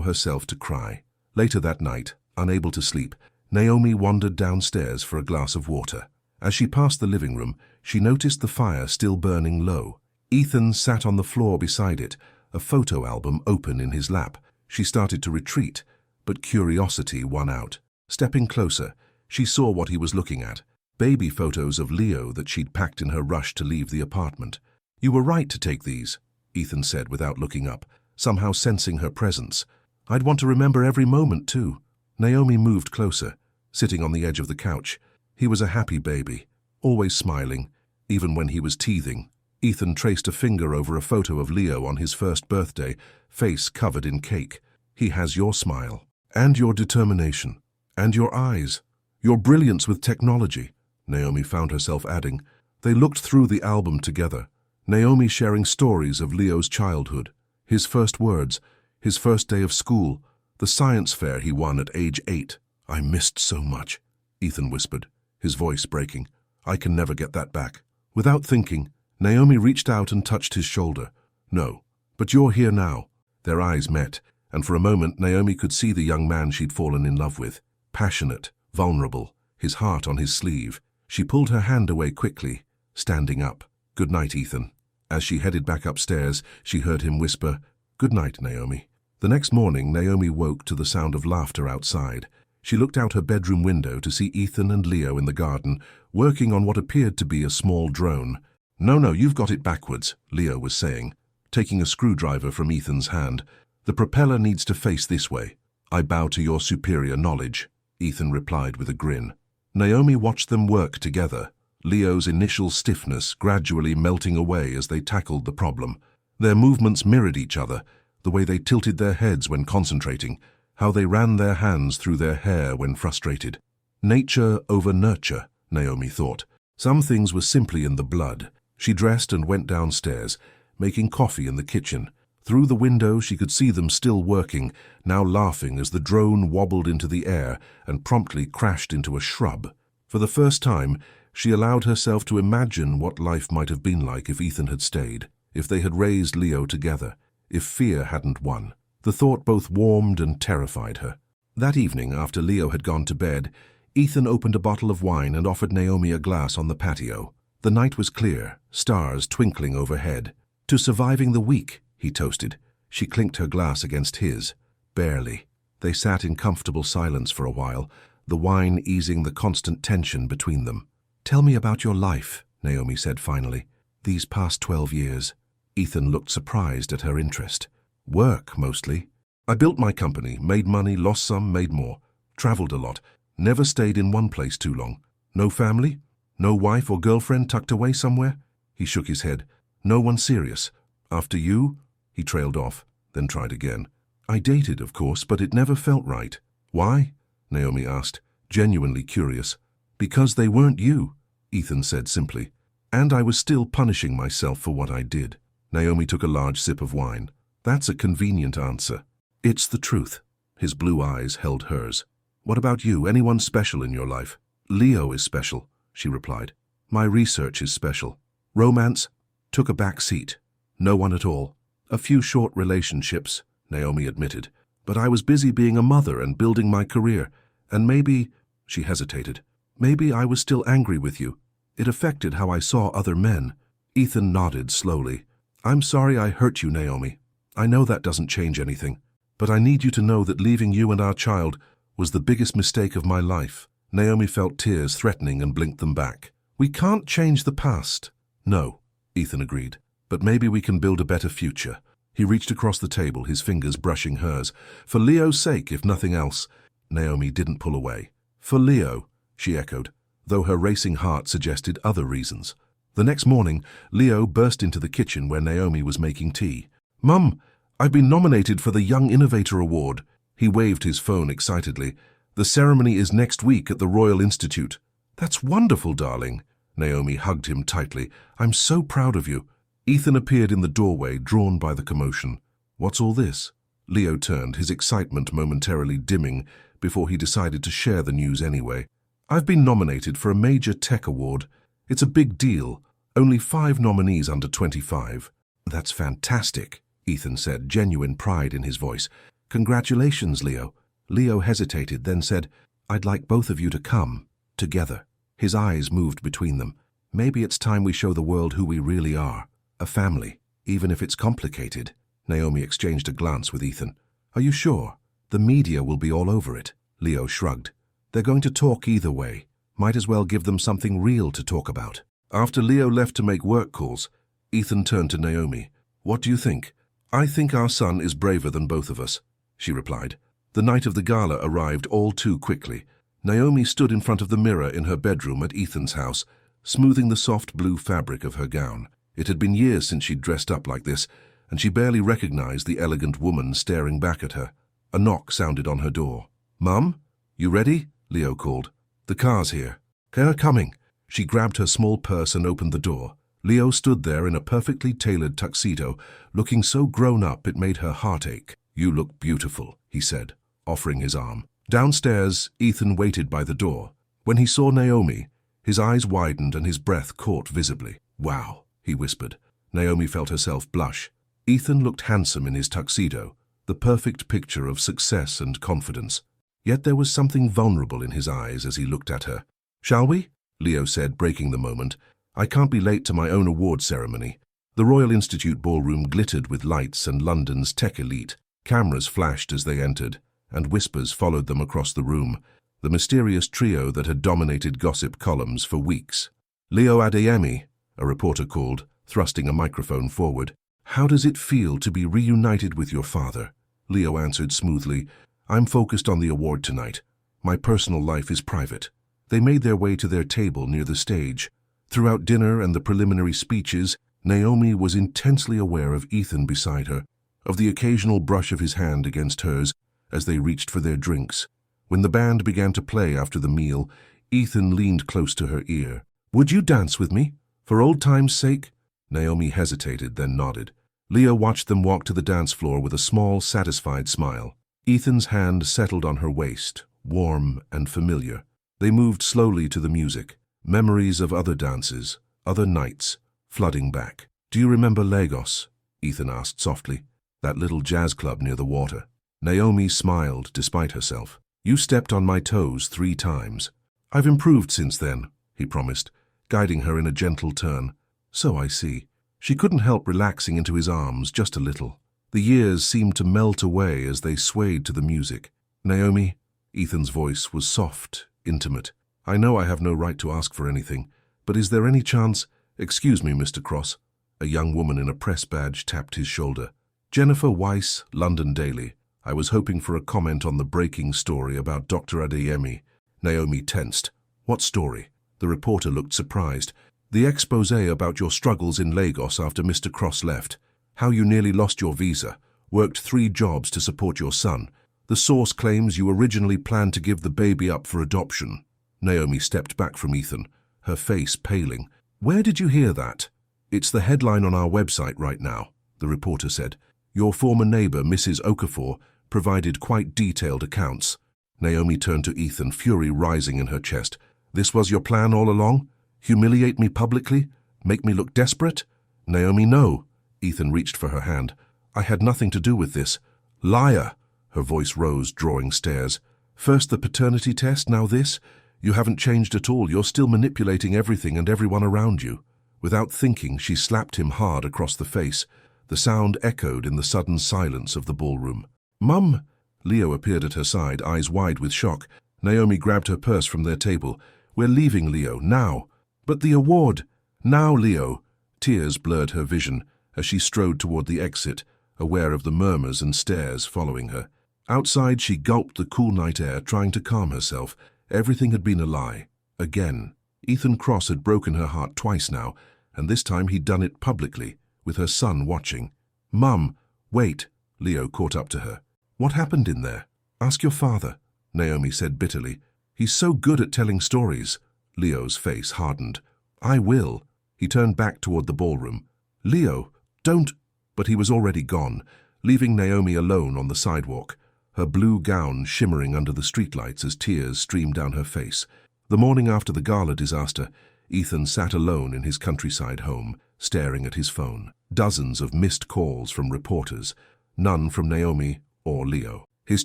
herself to cry. Later that night, unable to sleep, Naomi wandered downstairs for a glass of water. As she passed the living room, she noticed the fire still burning low. Ethan sat on the floor beside it, a photo album open in his lap. She started to retreat, but curiosity won out. Stepping closer, she saw what he was looking at. Baby photos of Leo that she'd packed in her rush to leave the apartment. "You were right to take these," Ethan said without looking up, somehow sensing her presence. "I'd want to remember every moment, too." Naomi moved closer, sitting on the edge of the couch. He was a happy baby, always smiling, even when he was teething. Ethan traced a finger over a photo of Leo on his first birthday, face covered in cake. "He has your smile, and your determination, and your eyes, your brilliance with technology," Naomi found herself adding. They looked through the album together, Naomi sharing stories of Leo's childhood, his first words, his first day of school, the science fair he won at age 8. "I missed so much," Ethan whispered, his voice breaking. "I can never get that back." Without thinking, Naomi reached out and touched his shoulder. "No, but you're here now." Their eyes met, and for a moment Naomi could see the young man she'd fallen in love with. Passionate, vulnerable, his heart on his sleeve. She pulled her hand away quickly, standing up. "Good night, Ethan." As she headed back upstairs, she heard him whisper, "Good night, Naomi." The next morning, Naomi woke to the sound of laughter outside. She looked out her bedroom window to see Ethan and Leo in the garden, working on what appeared to be a small drone. No, you've got it backwards," Leo was saying, taking a screwdriver from Ethan's hand. "The propeller needs to face this way." "I bow to your superior knowledge," Ethan replied with a grin. Naomi watched them work together, Leo's initial stiffness gradually melting away as they tackled the problem. Their movements mirrored each other, the way they tilted their heads when concentrating, how they ran their hands through their hair when frustrated. Nature over nurture, Naomi thought. Some things were simply in the blood. She dressed and went downstairs, making coffee in the kitchen. Through the window she could see them still working, now laughing as the drone wobbled into the air and promptly crashed into a shrub. For the first time, she allowed herself to imagine what life might have been like if Ethan had stayed, if they had raised Leo together, if fear hadn't won. The thought both warmed and terrified her. That evening, after Leo had gone to bed, Ethan opened a bottle of wine and offered Naomi a glass on the patio. The night was clear, stars twinkling overhead. "To surviving the week," he toasted. She clinked her glass against his. Barely. They sat in comfortable silence for a while, the wine easing the constant tension between them. "Tell me about your life," Naomi said finally. "These past 12 years." Ethan looked surprised at her interest. "Work, mostly. I built my company, made money, lost some, made more. Traveled a lot. Never stayed in one place too long. No family? No wife or girlfriend tucked away somewhere?" He shook his head. "No one serious. After you?" He trailed off, then tried again. "I dated, of course, but it never felt right." "Why?" Naomi asked, genuinely curious. "Because they weren't you," Ethan said simply. And I was still punishing myself for what I did. Naomi took a large sip of wine. That's a convenient answer. It's the truth. His blue eyes held hers. What about you? Anyone special in your life? Leo is special, she replied. My research is special. Romance took a back seat. No one at all. A few short relationships, Naomi admitted. But I was busy being a mother and building my career. And maybe, she hesitated, maybe I was still angry with you. It affected how I saw other men. Ethan nodded slowly. I'm sorry I hurt you, Naomi. I know that doesn't change anything. But I need you to know that leaving you and our child was the biggest mistake of my life. Naomi felt tears threatening and blinked them back. We can't change the past. No, Ethan agreed. But maybe we can build a better future. He reached across the table, his fingers brushing hers. For Leo's sake, if nothing else. Naomi didn't pull away. For Leo, she echoed, though her racing heart suggested other reasons. The next morning, Leo burst into the kitchen where Naomi was making tea. Mum, I've been nominated for the Young Innovator Award. He waved his phone excitedly. The ceremony is next week at the Royal Institute. That's wonderful, darling. Naomi hugged him tightly. I'm so proud of you. Ethan appeared in the doorway, drawn by the commotion. What's all this? Leo turned, his excitement momentarily dimming before he decided to share the news anyway. I've been nominated for a major tech award. It's a big deal. Only 5 nominees under 25. That's fantastic, Ethan said, genuine pride in his voice. Congratulations, Leo. Leo hesitated, then said, I'd like both of you to come, together. His eyes moved between them. Maybe it's time we show the world who we really are. A family, even if it's complicated. Naomi exchanged a glance with Ethan. Are you sure? The media will be all over it. Leo shrugged. They're going to talk either way. Might as well give them something real to talk about. After Leo left to make work calls, Ethan turned to Naomi. What do you think? I think our son is braver than both of us, she replied. The night of the gala arrived all too quickly. Naomi stood in front of the mirror in her bedroom at Ethan's house, smoothing the soft blue fabric of her gown. It had been years since she'd dressed up like this, and she barely recognized the elegant woman staring back at her. A knock sounded on her door. Mum, you ready? Leo called. The car's here. They're coming. She grabbed her small purse and opened the door. Leo stood there in a perfectly tailored tuxedo, looking so grown up it made her heart ache. You look beautiful, he said, offering his arm. Downstairs, Ethan waited by the door. When he saw Naomi, his eyes widened and his breath caught visibly. Wow, he whispered. Naomi felt herself blush. Ethan looked handsome in his tuxedo, the perfect picture of success and confidence. Yet there was something vulnerable in his eyes as he looked at her. Shall we? Leo said, breaking the moment. I can't be late to my own award ceremony. The Royal Institute ballroom glittered with lights and London's tech elite. Cameras flashed as they entered, and whispers followed them across the room, the mysterious trio that had dominated gossip columns for weeks. Leo Adeyemi, a reporter called, thrusting a microphone forward. How does it feel to be reunited with your father? Leo answered smoothly. I'm focused on the award tonight. My personal life is private. They made their way to their table near the stage. Throughout dinner and the preliminary speeches, Naomi was intensely aware of Ethan beside her, of the occasional brush of his hand against hers as they reached for their drinks. When the band began to play after the meal, Ethan leaned close to her ear. Would you dance with me? For old time's sake? Naomi hesitated, then nodded. Leo watched them walk to the dance floor with a small, satisfied smile. Ethan's hand settled on her waist, warm and familiar. They moved slowly to the music, memories of other dances, other nights, flooding back. Do you remember Lagos? Ethan asked softly. That little jazz club near the water. Naomi smiled despite herself. You stepped on my toes 3 times. I've improved since then, he promised, guiding her in a gentle turn. So I see. She couldn't help relaxing into his arms just a little. The years seemed to melt away as they swayed to the music. Naomi, Ethan's voice was soft, intimate. I know I have no right to ask for anything, but is there any chance— Excuse me, Mr. Cross. A young woman in a press badge tapped his shoulder. Jennifer Weiss, London Daily. I was hoping for a comment on the breaking story about Dr. Adeyemi. Naomi tensed. What story? The reporter looked surprised. The expose about your struggles in Lagos after Mr. Cross left. How you nearly lost your visa, worked 3 jobs to support your son. The source claims you originally planned to give the baby up for adoption. Naomi stepped back from Ethan, her face paling. Where did you hear that? It's the headline on our website right now, the reporter said. Your former neighbor, Mrs. Okafor, provided quite detailed accounts. Naomi turned to Ethan, fury rising in her chest. This was your plan all along? Humiliate me publicly? Make me look desperate? Naomi, no. Ethan reached for her hand. I had nothing to do with this. Liar! Her voice rose, drawing stares. First the paternity test, now this? You haven't changed at all. You're still manipulating everything and everyone around you. Without thinking, she slapped him hard across the face. The sound echoed in the sudden silence of the ballroom. Mum! Leo appeared at her side, eyes wide with shock. Naomi grabbed her purse from their table. We're leaving, Leo, now. But the award! Now, Leo! Tears blurred her vision as she strode toward the exit, aware of the murmurs and stares following her. Outside, she gulped the cool night air, trying to calm herself. Everything had been a lie. Again. Ethan Cross had broken her heart twice now, and this time he'd done it publicly, with her son watching. Mum, wait, Leo caught up to her. What happened in there? Ask your father, Naomi said bitterly. He's so good at telling stories. Leo's face hardened. I will. He turned back toward the ballroom. Leo, don't... But he was already gone, leaving Naomi alone on the sidewalk, her blue gown shimmering under the streetlights as tears streamed down her face. The morning after the gala disaster, Ethan sat alone in his countryside home, staring at his phone. Dozens of missed calls from reporters, none from Naomi or Leo. His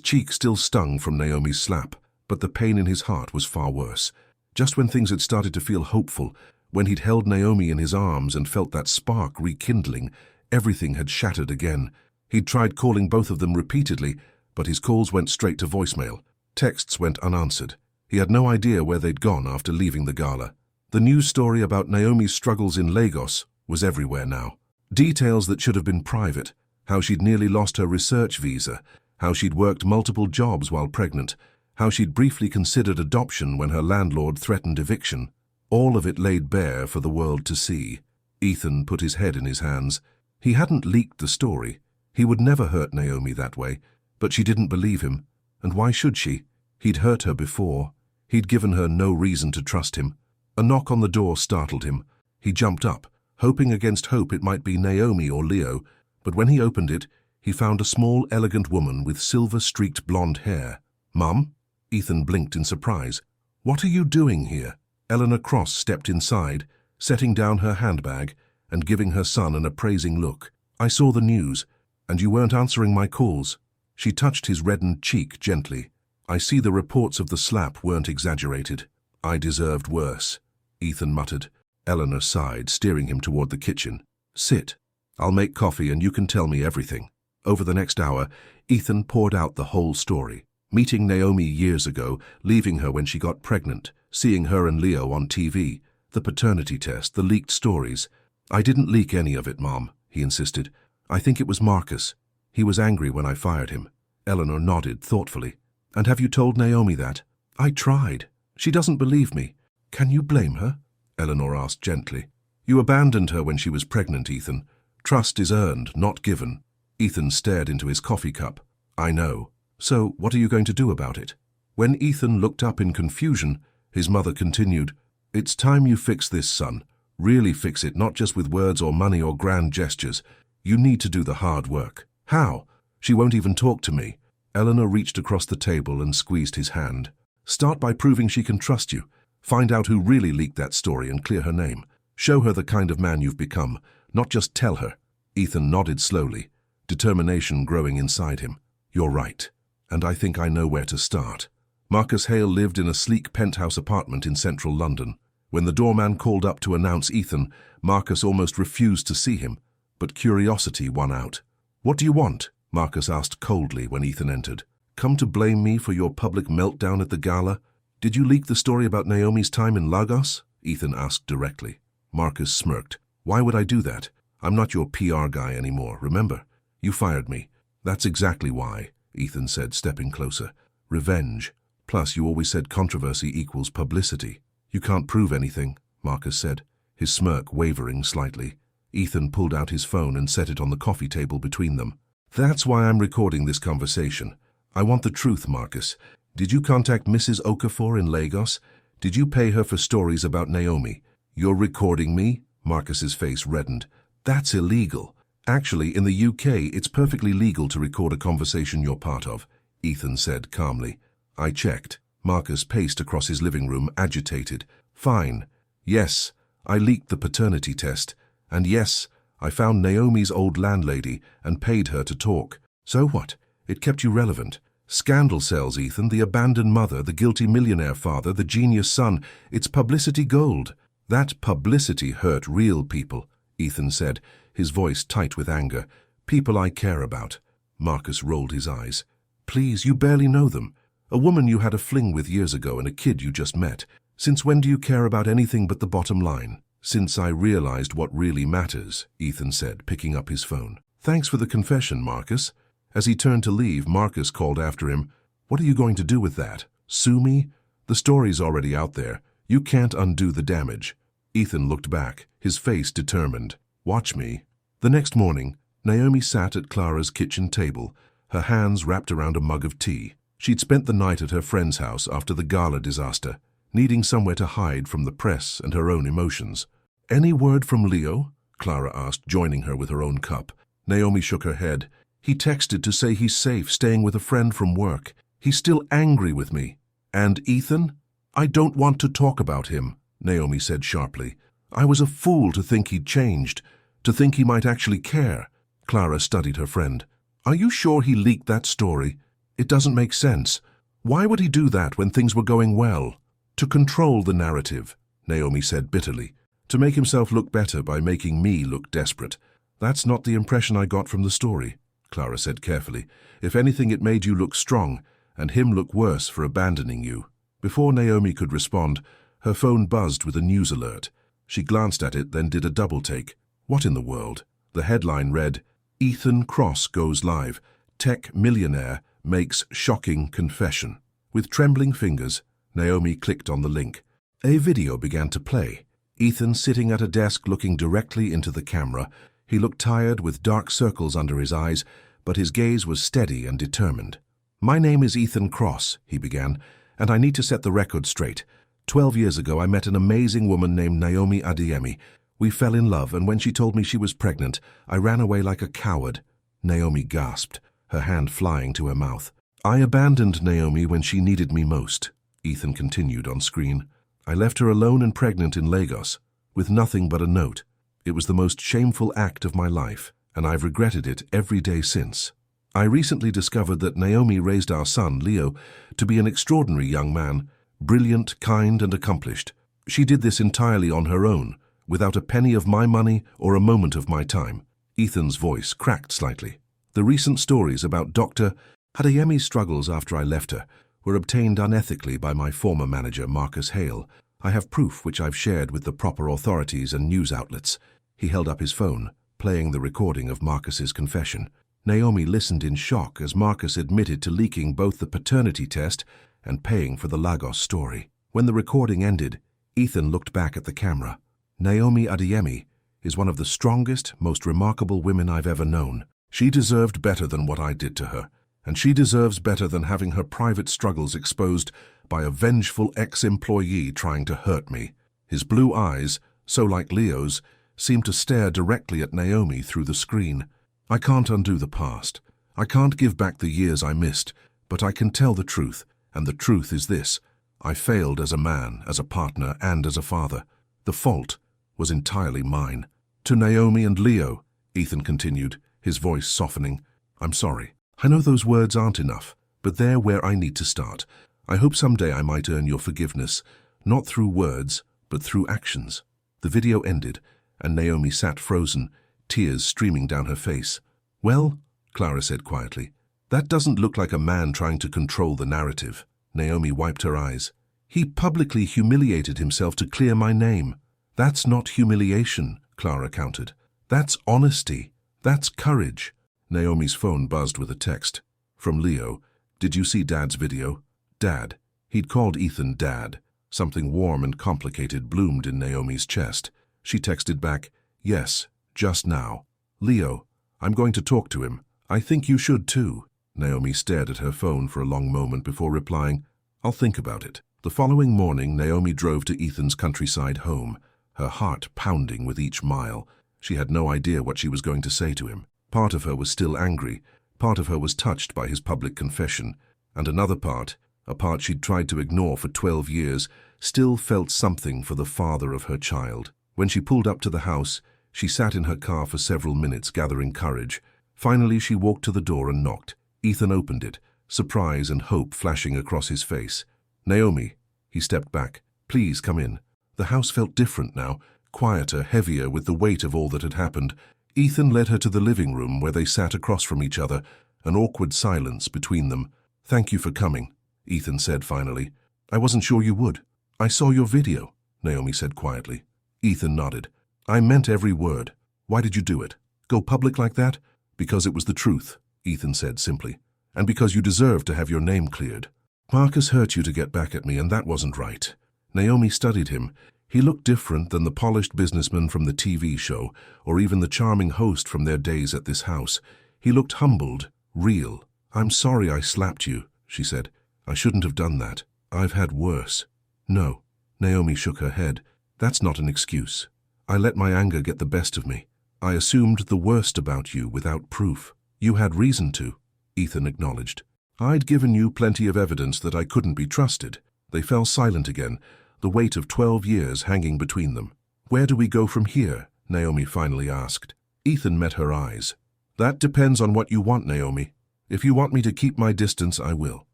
cheek still stung from Naomi's slap, but the pain in his heart was far worse. Just when things had started to feel hopeful, when he'd held Naomi in his arms and felt that spark rekindling, everything had shattered again. He'd tried calling both of them repeatedly, but his calls went straight to voicemail. Texts went unanswered. He had no idea where they'd gone after leaving the gala. The news story about Naomi's struggles in Lagos was everywhere now. Details that should have been private, how she'd nearly lost her research visa, how she'd worked multiple jobs while pregnant, how she'd briefly considered adoption when her landlord threatened eviction. All of it laid bare for the world to see. Ethan put his head in his hands. He hadn't leaked the story. He would never hurt Naomi that way, but she didn't believe him. And why should she? He'd hurt her before. He'd given her no reason to trust him. A knock on the door startled him. He jumped up, hoping against hope it might be Naomi or Leo, but when he opened it, he found a small, elegant woman with silver-streaked blonde hair. Mum? Ethan blinked in surprise. What are you doing here? Eleanor Cross stepped inside, setting down her handbag and giving her son an appraising look. I saw the news, and you weren't answering my calls. She touched his reddened cheek gently. I see the reports of the slap weren't exaggerated. I deserved worse, Ethan muttered. Eleanor sighed, steering him toward the kitchen. Sit. I'll make coffee and you can tell me everything. Over the next hour, Ethan poured out the whole story. Meeting Naomi years ago, leaving her when she got pregnant, seeing her and Leo on TV, the paternity test, the leaked stories. I didn't leak any of it, Mom, he insisted. I think it was Marcus. He was angry when I fired him. Eleanor nodded thoughtfully. And have you told Naomi that? I tried. She doesn't believe me. Can you blame her? Eleanor asked gently. You abandoned her when she was pregnant, Ethan. Trust is earned, not given. Ethan stared into his coffee cup. I know. So what are you going to do about it? When Ethan looked up in confusion, his mother continued, It's time you fix this, son. Really fix it, not just with words or money or grand gestures. You need to do the hard work. How? She won't even talk to me. Eleanor reached across the table and squeezed his hand. Start by proving she can trust you. Find out who really leaked that story and clear her name. Show her the kind of man you've become, not just tell her. Ethan nodded slowly, determination growing inside him. You're right, and I think I know where to start. Marcus Hale lived in a sleek penthouse apartment in central London. When the doorman called up to announce Ethan, Marcus almost refused to see him, but curiosity won out. What do you want? Marcus asked coldly when Ethan entered. Come to blame me for your public meltdown at the gala? Did you leak the story about Naomi's time in Lagos? Ethan asked directly. Marcus smirked. Why would I do that? I'm not your PR guy anymore, remember? You fired me. That's exactly why, Ethan said, stepping closer. Revenge. Plus, you always said controversy equals publicity. You can't prove anything, Marcus said, his smirk wavering slightly. Ethan pulled out his phone and set it on the coffee table between them. That's why I'm recording this conversation. I want the truth, Marcus. Did you contact Mrs. Okafor in Lagos? Did you pay her for stories about Naomi? You're recording me? Marcus's face reddened. That's illegal. Actually, in the UK, it's perfectly legal to record a conversation you're part of, Ethan said calmly. I checked. Marcus paced across his living room, agitated. Fine. Yes, I leaked the paternity test. And yes, I found Naomi's old landlady and paid her to talk. So what? It kept you relevant. Scandal sells, Ethan, the abandoned mother, the guilty millionaire father, the genius son. It's publicity gold. That publicity hurt real people, Ethan said, his voice tight with anger. People I care about. Marcus rolled his eyes. Please, you barely know them. A woman you had a fling with years ago and a kid you just met. Since when do you care about anything but the bottom line? Since I realized what really matters, Ethan said, picking up his phone. Thanks for the confession, Marcus. As he turned to leave, Marcus called after him. What are you going to do with that? Sue me? The story's already out there. You can't undo the damage. Ethan looked back, his face determined. Watch me. The next morning, Naomi sat at Clara's kitchen table, her hands wrapped around a mug of tea. She'd spent the night at her friend's house after the gala disaster, needing somewhere to hide from the press and her own emotions. Any word from Leo? Clara asked, joining her with her own cup. Naomi shook her head. He texted to say he's safe, staying with a friend from work. He's still angry with me. And Ethan? I don't want to talk about him, Naomi said sharply. I was a fool to think he'd changed, to think he might actually care. Clara studied her friend. Are you sure he leaked that story? It doesn't make sense. Why would he do that when things were going well? To control the narrative, Naomi said bitterly. To make himself look better by making me look desperate. That's not the impression I got from the story, Clara said carefully. If anything, it made you look strong, and him look worse for abandoning you. Before Naomi could respond, her phone buzzed with a news alert. She glanced at it, then did a double-take. What in the world? The headline read, Ethan Cross goes live. Tech millionaire makes shocking confession. With trembling fingers, Naomi clicked on the link. A video began to play. Ethan sitting at a desk looking directly into the camera. He looked tired with dark circles under his eyes, but his gaze was steady and determined. My name is Ethan Cross, he began, and I need to set the record straight. 12 years ago, I met an amazing woman named Naomi Adeyemi. We fell in love, and when she told me she was pregnant, I ran away like a coward. Naomi gasped, her hand flying to her mouth. I abandoned Naomi when she needed me most, Ethan continued on screen. I left her alone and pregnant in Lagos, with nothing but a note. It was the most shameful act of my life, and I've regretted it every day since. I recently discovered that Naomi raised our son, Leo, to be an extraordinary young man, brilliant, kind, and accomplished. She did this entirely on her own, without a penny of my money or a moment of my time. Ethan's voice cracked slightly. The recent stories about Dr. Adeyemi's struggles after I left her were obtained unethically by my former manager, Marcus Hale. I have proof which I've shared with the proper authorities and news outlets. He held up his phone, playing the recording of Marcus's confession. Naomi listened in shock as Marcus admitted to leaking both the paternity test and paying for the Lagos story. When the recording ended, Ethan looked back at the camera. Naomi Adeyemi is one of the strongest, most remarkable women I've ever known. She deserved better than what I did to her, and she deserves better than having her private struggles exposed by a vengeful ex-employee trying to hurt me. His blue eyes, so like Leo's, seemed to stare directly at Naomi through the screen. I can't undo the past. I can't give back the years I missed, but I can tell the truth, and the truth is this. I failed as a man, as a partner, and as a father. The fault was entirely mine. To Naomi and Leo, Ethan continued, his voice softening, I'm sorry. I know those words aren't enough, but they're where I need to start. I hope someday I might earn your forgiveness, not through words, but through actions. The video ended, and Naomi sat frozen, tears streaming down her face. Well, Clara said quietly, that doesn't look like a man trying to control the narrative. Naomi wiped her eyes. He publicly humiliated himself to clear my name. That's not humiliation, Clara countered. That's honesty. That's courage. Naomi's phone buzzed with a text. From Leo. Did you see Dad's video? Dad. He'd called Ethan Dad. Something warm and complicated bloomed in Naomi's chest. She texted back, yes, just now. Leo, I'm going to talk to him. I think you should too. Naomi stared at her phone for a long moment before replying, I'll think about it. The following morning, Naomi drove to Ethan's countryside home. her heart pounding with each mile. She had no idea what she was going to say to him. Part of her was still angry, part of her was touched by his public confession, and another part, a part she'd tried to ignore for 12 years, still felt something for the father of her child. When she pulled up to the house, she sat in her car for several minutes, gathering courage. Finally, she walked to the door and knocked. Ethan opened it, surprise and hope flashing across his face. "Naomi." He stepped back. "Please come in." The house felt different now, quieter, heavier with the weight of all that had happened. Ethan led her to the living room where they sat across from each other, an awkward silence between them. "Thank you for coming," Ethan said finally. "I wasn't sure you would." "I saw your video," Naomi said quietly. Ethan nodded. "I meant every word. Why did you do it? Go public like that?" "Because it was the truth," Ethan said simply. "And because you deserve to have your name cleared. Marcus hurt you to get back at me, and that wasn't right." Naomi studied him. He looked different than the polished businessman from the TV show, or even the charming host from their days at this house. He looked humbled, real. "I'm sorry I slapped you," she said. "I shouldn't have done that. I've had worse." "No," Naomi shook her head. "That's not an excuse. I let my anger get the best of me. I assumed the worst about you without proof." "You had reason to," Ethan acknowledged. "I'd given you plenty of evidence that I couldn't be trusted." They fell silent again, the weight of 12 years hanging between them. "Where do we go from here?" Naomi finally asked. Ethan met her eyes. "That depends on what you want, Naomi. If you want me to keep my distance, I will.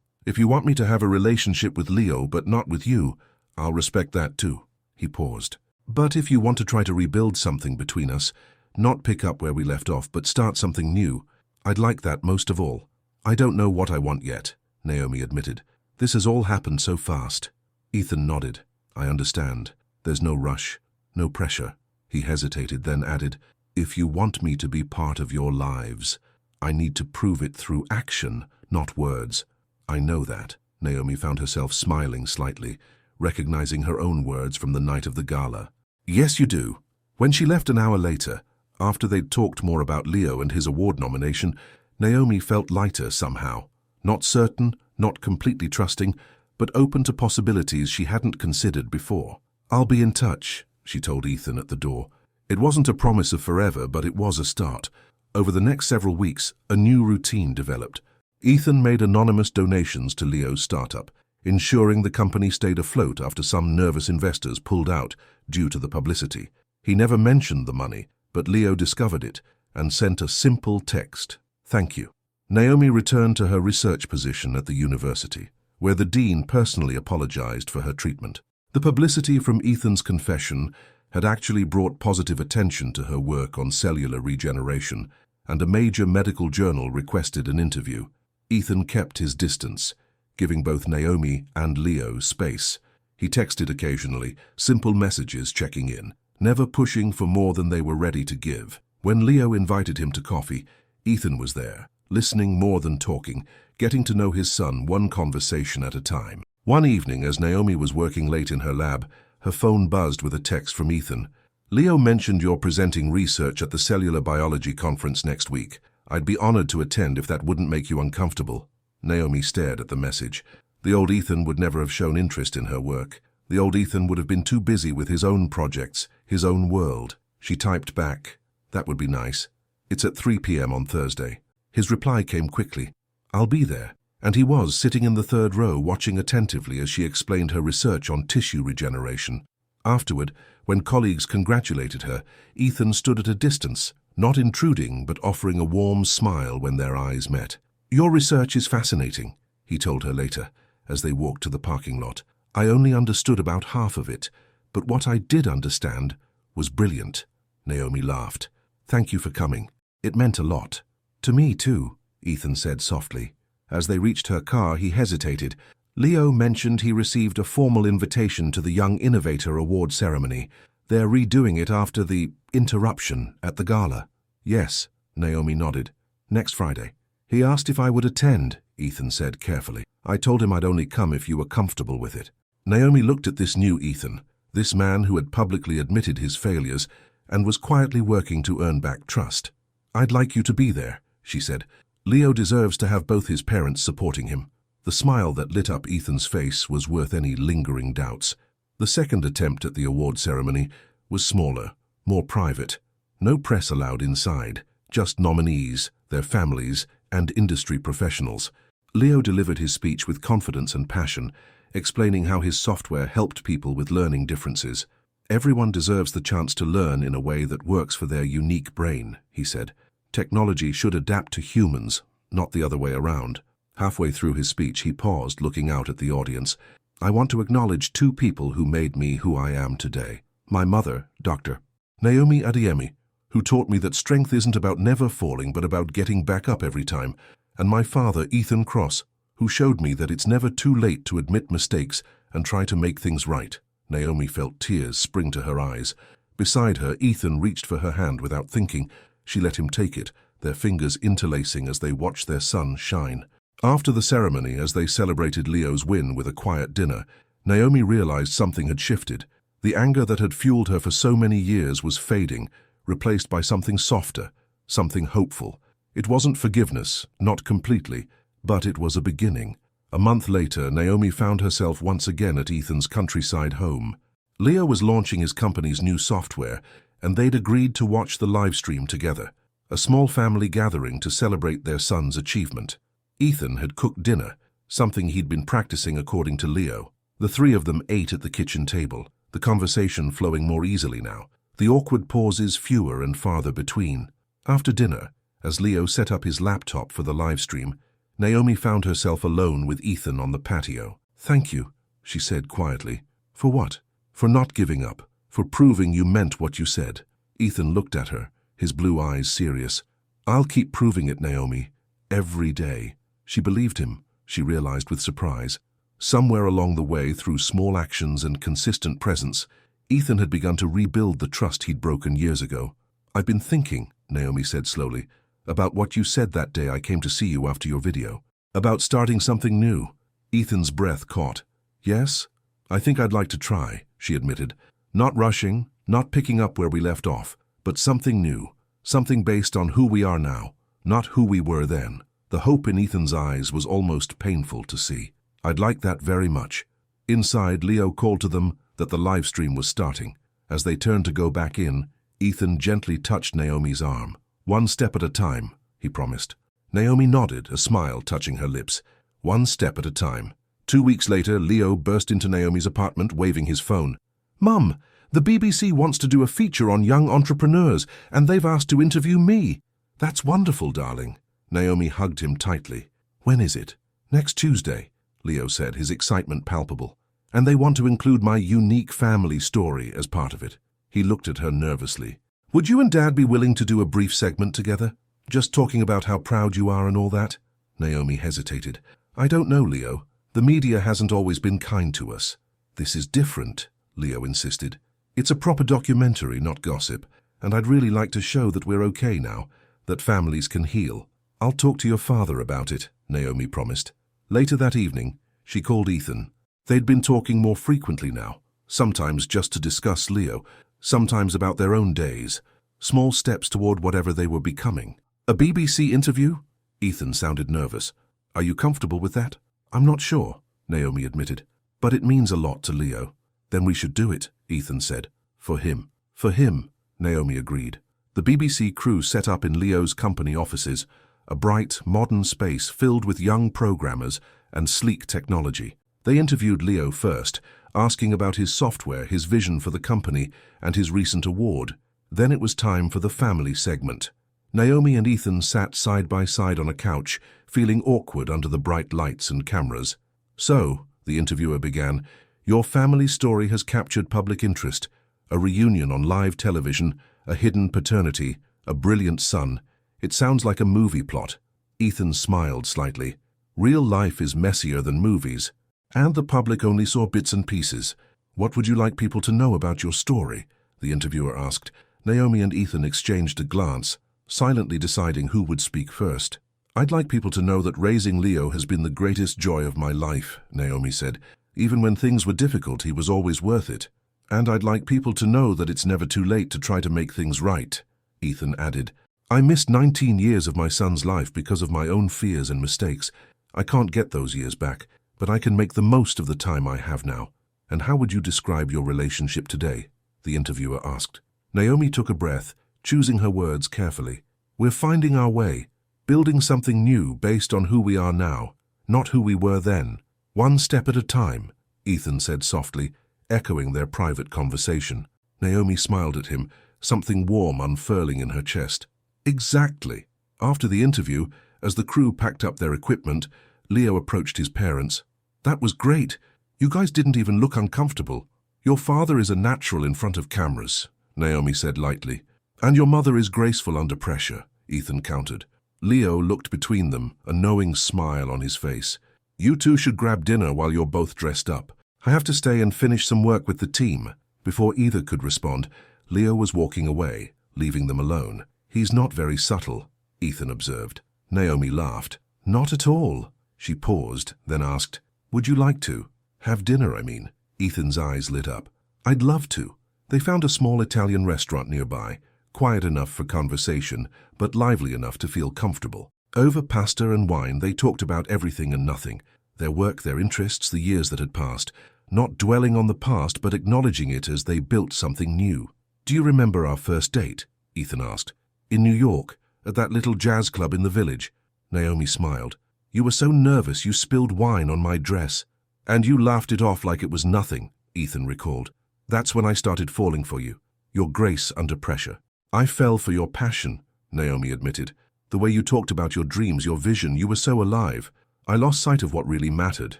If you want me to have a relationship with Leo but not with you, I'll respect that too." He paused. "But if you want to try to rebuild something between us, not pick up where we left off but start something new, I'd like that most of all." "I don't know what I want yet," Naomi admitted. "This has all happened so fast." Ethan nodded. "I understand. There's no rush, no pressure." He hesitated, then added, "If you want me to be part of your lives, I need to prove it through action, not words." "I know that." Naomi found herself smiling slightly, recognizing her own words from the night of the gala. "Yes, you do." When she left an hour later, after they'd talked more about Leo and his award nomination, Naomi felt lighter somehow. Not certain, not completely trusting, but open to possibilities she hadn't considered before. "I'll be in touch," she told Ethan at the door. It wasn't a promise of forever, but it was a start. Over the next several weeks, a new routine developed. Ethan made anonymous donations to Leo's startup, ensuring the company stayed afloat after some nervous investors pulled out due to the publicity. He never mentioned the money, but Leo discovered it and sent a simple text, "Thank you." Naomi returned to her research position at the university, where the dean personally apologized for her treatment. The publicity from Ethan's confession had actually brought positive attention to her work on cellular regeneration, and a major medical journal requested an interview. Ethan kept his distance, giving both Naomi and Leo space. He texted occasionally, simple messages checking in, never pushing for more than they were ready to give. When Leo invited him to coffee, Ethan was there, listening more than talking, getting to know his son one conversation at a time. One evening, as Naomi was working late in her lab, her phone buzzed with a text from Ethan. "Leo mentioned you're presenting research at the Cellular Biology Conference next week. I'd be honored to attend if that wouldn't make you uncomfortable." Naomi stared at the message. The old Ethan would never have shown interest in her work. The old Ethan would have been too busy with his own projects, his own world. She typed back, "That would be nice. It's at 3 p.m. on Thursday." His reply came quickly, "I'll be there." And he was sitting in the third row, watching attentively as she explained her research on tissue regeneration. Afterward, when colleagues congratulated her, Ethan stood at a distance, not intruding but offering a warm smile when their eyes met. "Your research is fascinating," he told her later, as they walked to the parking lot. "I only understood about half of it, but what I did understand was brilliant." Naomi laughed. "Thank you for coming. It meant a lot." "To me too," Ethan said softly. As they reached her car, he hesitated. "Leo mentioned he received a formal invitation to the Young Innovator Award ceremony. They're redoing it after the interruption at the gala." "Yes," Naomi nodded. "Next Friday." "He asked if I would attend," Ethan said carefully. "I told him I'd only come if you were comfortable with it." Naomi looked at this new Ethan, this man who had publicly admitted his failures and was quietly working to earn back trust. "I'd like you to be there," she said. "Leo deserves to have both his parents supporting him." The smile that lit up Ethan's face was worth any lingering doubts. The second attempt at the award ceremony was smaller, more private. No press allowed inside, just nominees, their families, and industry professionals. Leo delivered his speech with confidence and passion, explaining how his software helped people with learning differences. Everyone deserves the chance to learn in a way that works for their unique brain, he said. Technology should adapt to humans, not the other way around. Halfway through his speech, he paused, looking out at the audience. I want to acknowledge two people who made me who I am today. My mother, Dr. Naomi Adeyemi, who taught me that strength isn't about never falling but about getting back up every time, and my father, Ethan Cross, who showed me that it's never too late to admit mistakes and try to make things right. Naomi felt tears spring to her eyes. Beside her, Ethan reached for her hand without thinking. She let him take it, their fingers interlacing as they watched their son shine. After the ceremony, as they celebrated Leo's win with a quiet dinner, Naomi realized something had shifted. The anger that had fueled her for so many years was fading, replaced by something softer, something hopeful. It wasn't forgiveness, not completely, but it was a beginning. A month later, Naomi found herself once again at Ethan's countryside home. Leo was launching his company's new software, and they'd agreed to watch the live stream together, a small family gathering to celebrate their son's achievement. Ethan had cooked dinner, something he'd been practicing according to Leo. The three of them ate at the kitchen table, the conversation flowing more easily now, the awkward pauses fewer and farther between. After dinner, as Leo set up his laptop for the live stream, Naomi found herself alone with Ethan on the patio. Thank you, she said quietly. For what? For not giving up, for proving you meant what you said. Ethan looked at her, his blue eyes serious. I'll keep proving it, Naomi, every day. She believed him, she realized with surprise. Somewhere along the way, through small actions and consistent presence, Ethan had begun to rebuild the trust he'd broken years ago. I've been thinking, Naomi said slowly, about what you said that day I came to see you after your video. About starting something new. Ethan's breath caught. Yes, I think I'd like to try, she admitted. Not rushing, not picking up where we left off, but something new, something based on who we are now, not who we were then. The hope in Ethan's eyes was almost painful to see. I'd like that very much. Inside, Leo called to them that the live stream was starting. As they turned to go back in, Ethan gently touched Naomi's arm. One step at a time, he promised. Naomi nodded, a smile touching her lips. One step at a time. 2 weeks later, Leo burst into Naomi's apartment, waving his phone. Mum, the BBC wants to do a feature on young entrepreneurs, and they've asked to interview me. That's wonderful, darling. Naomi hugged him tightly. When is it? Next Tuesday, Leo said, his excitement palpable. And they want to include my unique family story as part of it. He looked at her nervously. Would you and Dad be willing to do a brief segment together? Just talking about how proud you are and all that? Naomi hesitated. I don't know, Leo. The media hasn't always been kind to us. This is different, Leo insisted. It's a proper documentary, not gossip, and I'd really like to show that we're okay now, that families can heal. I'll talk to your father about it, Naomi promised. Later that evening, she called Ethan. They'd been talking more frequently now, sometimes just to discuss Leo, sometimes about their own days, small steps toward whatever they were becoming. A BBC interview? Ethan sounded nervous. Are you comfortable with that? I'm not sure, Naomi admitted, but it means a lot to Leo. Then we should do it, Ethan said. For him. For him, Naomi agreed. The BBC crew set up in Leo's company offices, a bright, modern space filled with young programmers and sleek technology. They interviewed Leo first, asking about his software, his vision for the company, and his recent award. Then it was time for the family segment. Naomi and Ethan sat side by side on a couch, feeling awkward under the bright lights and cameras. So, the interviewer began, your family story has captured public interest. A reunion on live television, a hidden paternity, a brilliant son. It sounds like a movie plot. Ethan smiled slightly. Real life is messier than movies, and the public only saw bits and pieces. What would you like people to know about your story? The interviewer asked. Naomi and Ethan exchanged a glance, silently deciding who would speak first. I'd like people to know that raising Leo has been the greatest joy of my life, Naomi said. Even when things were difficult, he was always worth it. And I'd like people to know that it's never too late to try to make things right, Ethan added. I missed 19 years of my son's life because of my own fears and mistakes. I can't get those years back, but I can make the most of the time I have now. And how would you describe your relationship today? the interviewer asked. Naomi took a breath, choosing her words carefully. We're finding our way, building something new based on who we are now, not who we were then. One step at a time, Ethan said softly, echoing their private conversation. Naomi smiled at him, something warm unfurling in her chest. Exactly. After the interview, as the crew packed up their equipment, Leo approached his parents. That was great. You guys didn't even look uncomfortable. Your father is a natural in front of cameras, Naomi said lightly. And your mother is graceful under pressure, Ethan countered. Leo looked between them, a knowing smile on his face. You two should grab dinner while you're both dressed up. I have to stay and finish some work with the team. Before either could respond, Leo was walking away, leaving them alone. He's not very subtle, Ethan observed. Naomi laughed. Not at all. She paused, then asked, Would you like to? Have dinner, I mean. Ethan's eyes lit up. I'd love to. They found a small Italian restaurant nearby, quiet enough for conversation, but lively enough to feel comfortable. Over pasta and wine, they talked about everything and nothing. Their work, their interests, the years that had passed. Not dwelling on the past, but acknowledging it as they built something new. Do you remember our first date? Ethan asked. In New York, at that little jazz club in the village. Naomi smiled. You were so nervous you spilled wine on my dress. And you laughed it off like it was nothing, Ethan recalled. That's when I started falling for you. Your grace under pressure. I fell for your passion, Naomi admitted. The way you talked about your dreams, your vision, you were so alive. I lost sight of what really mattered,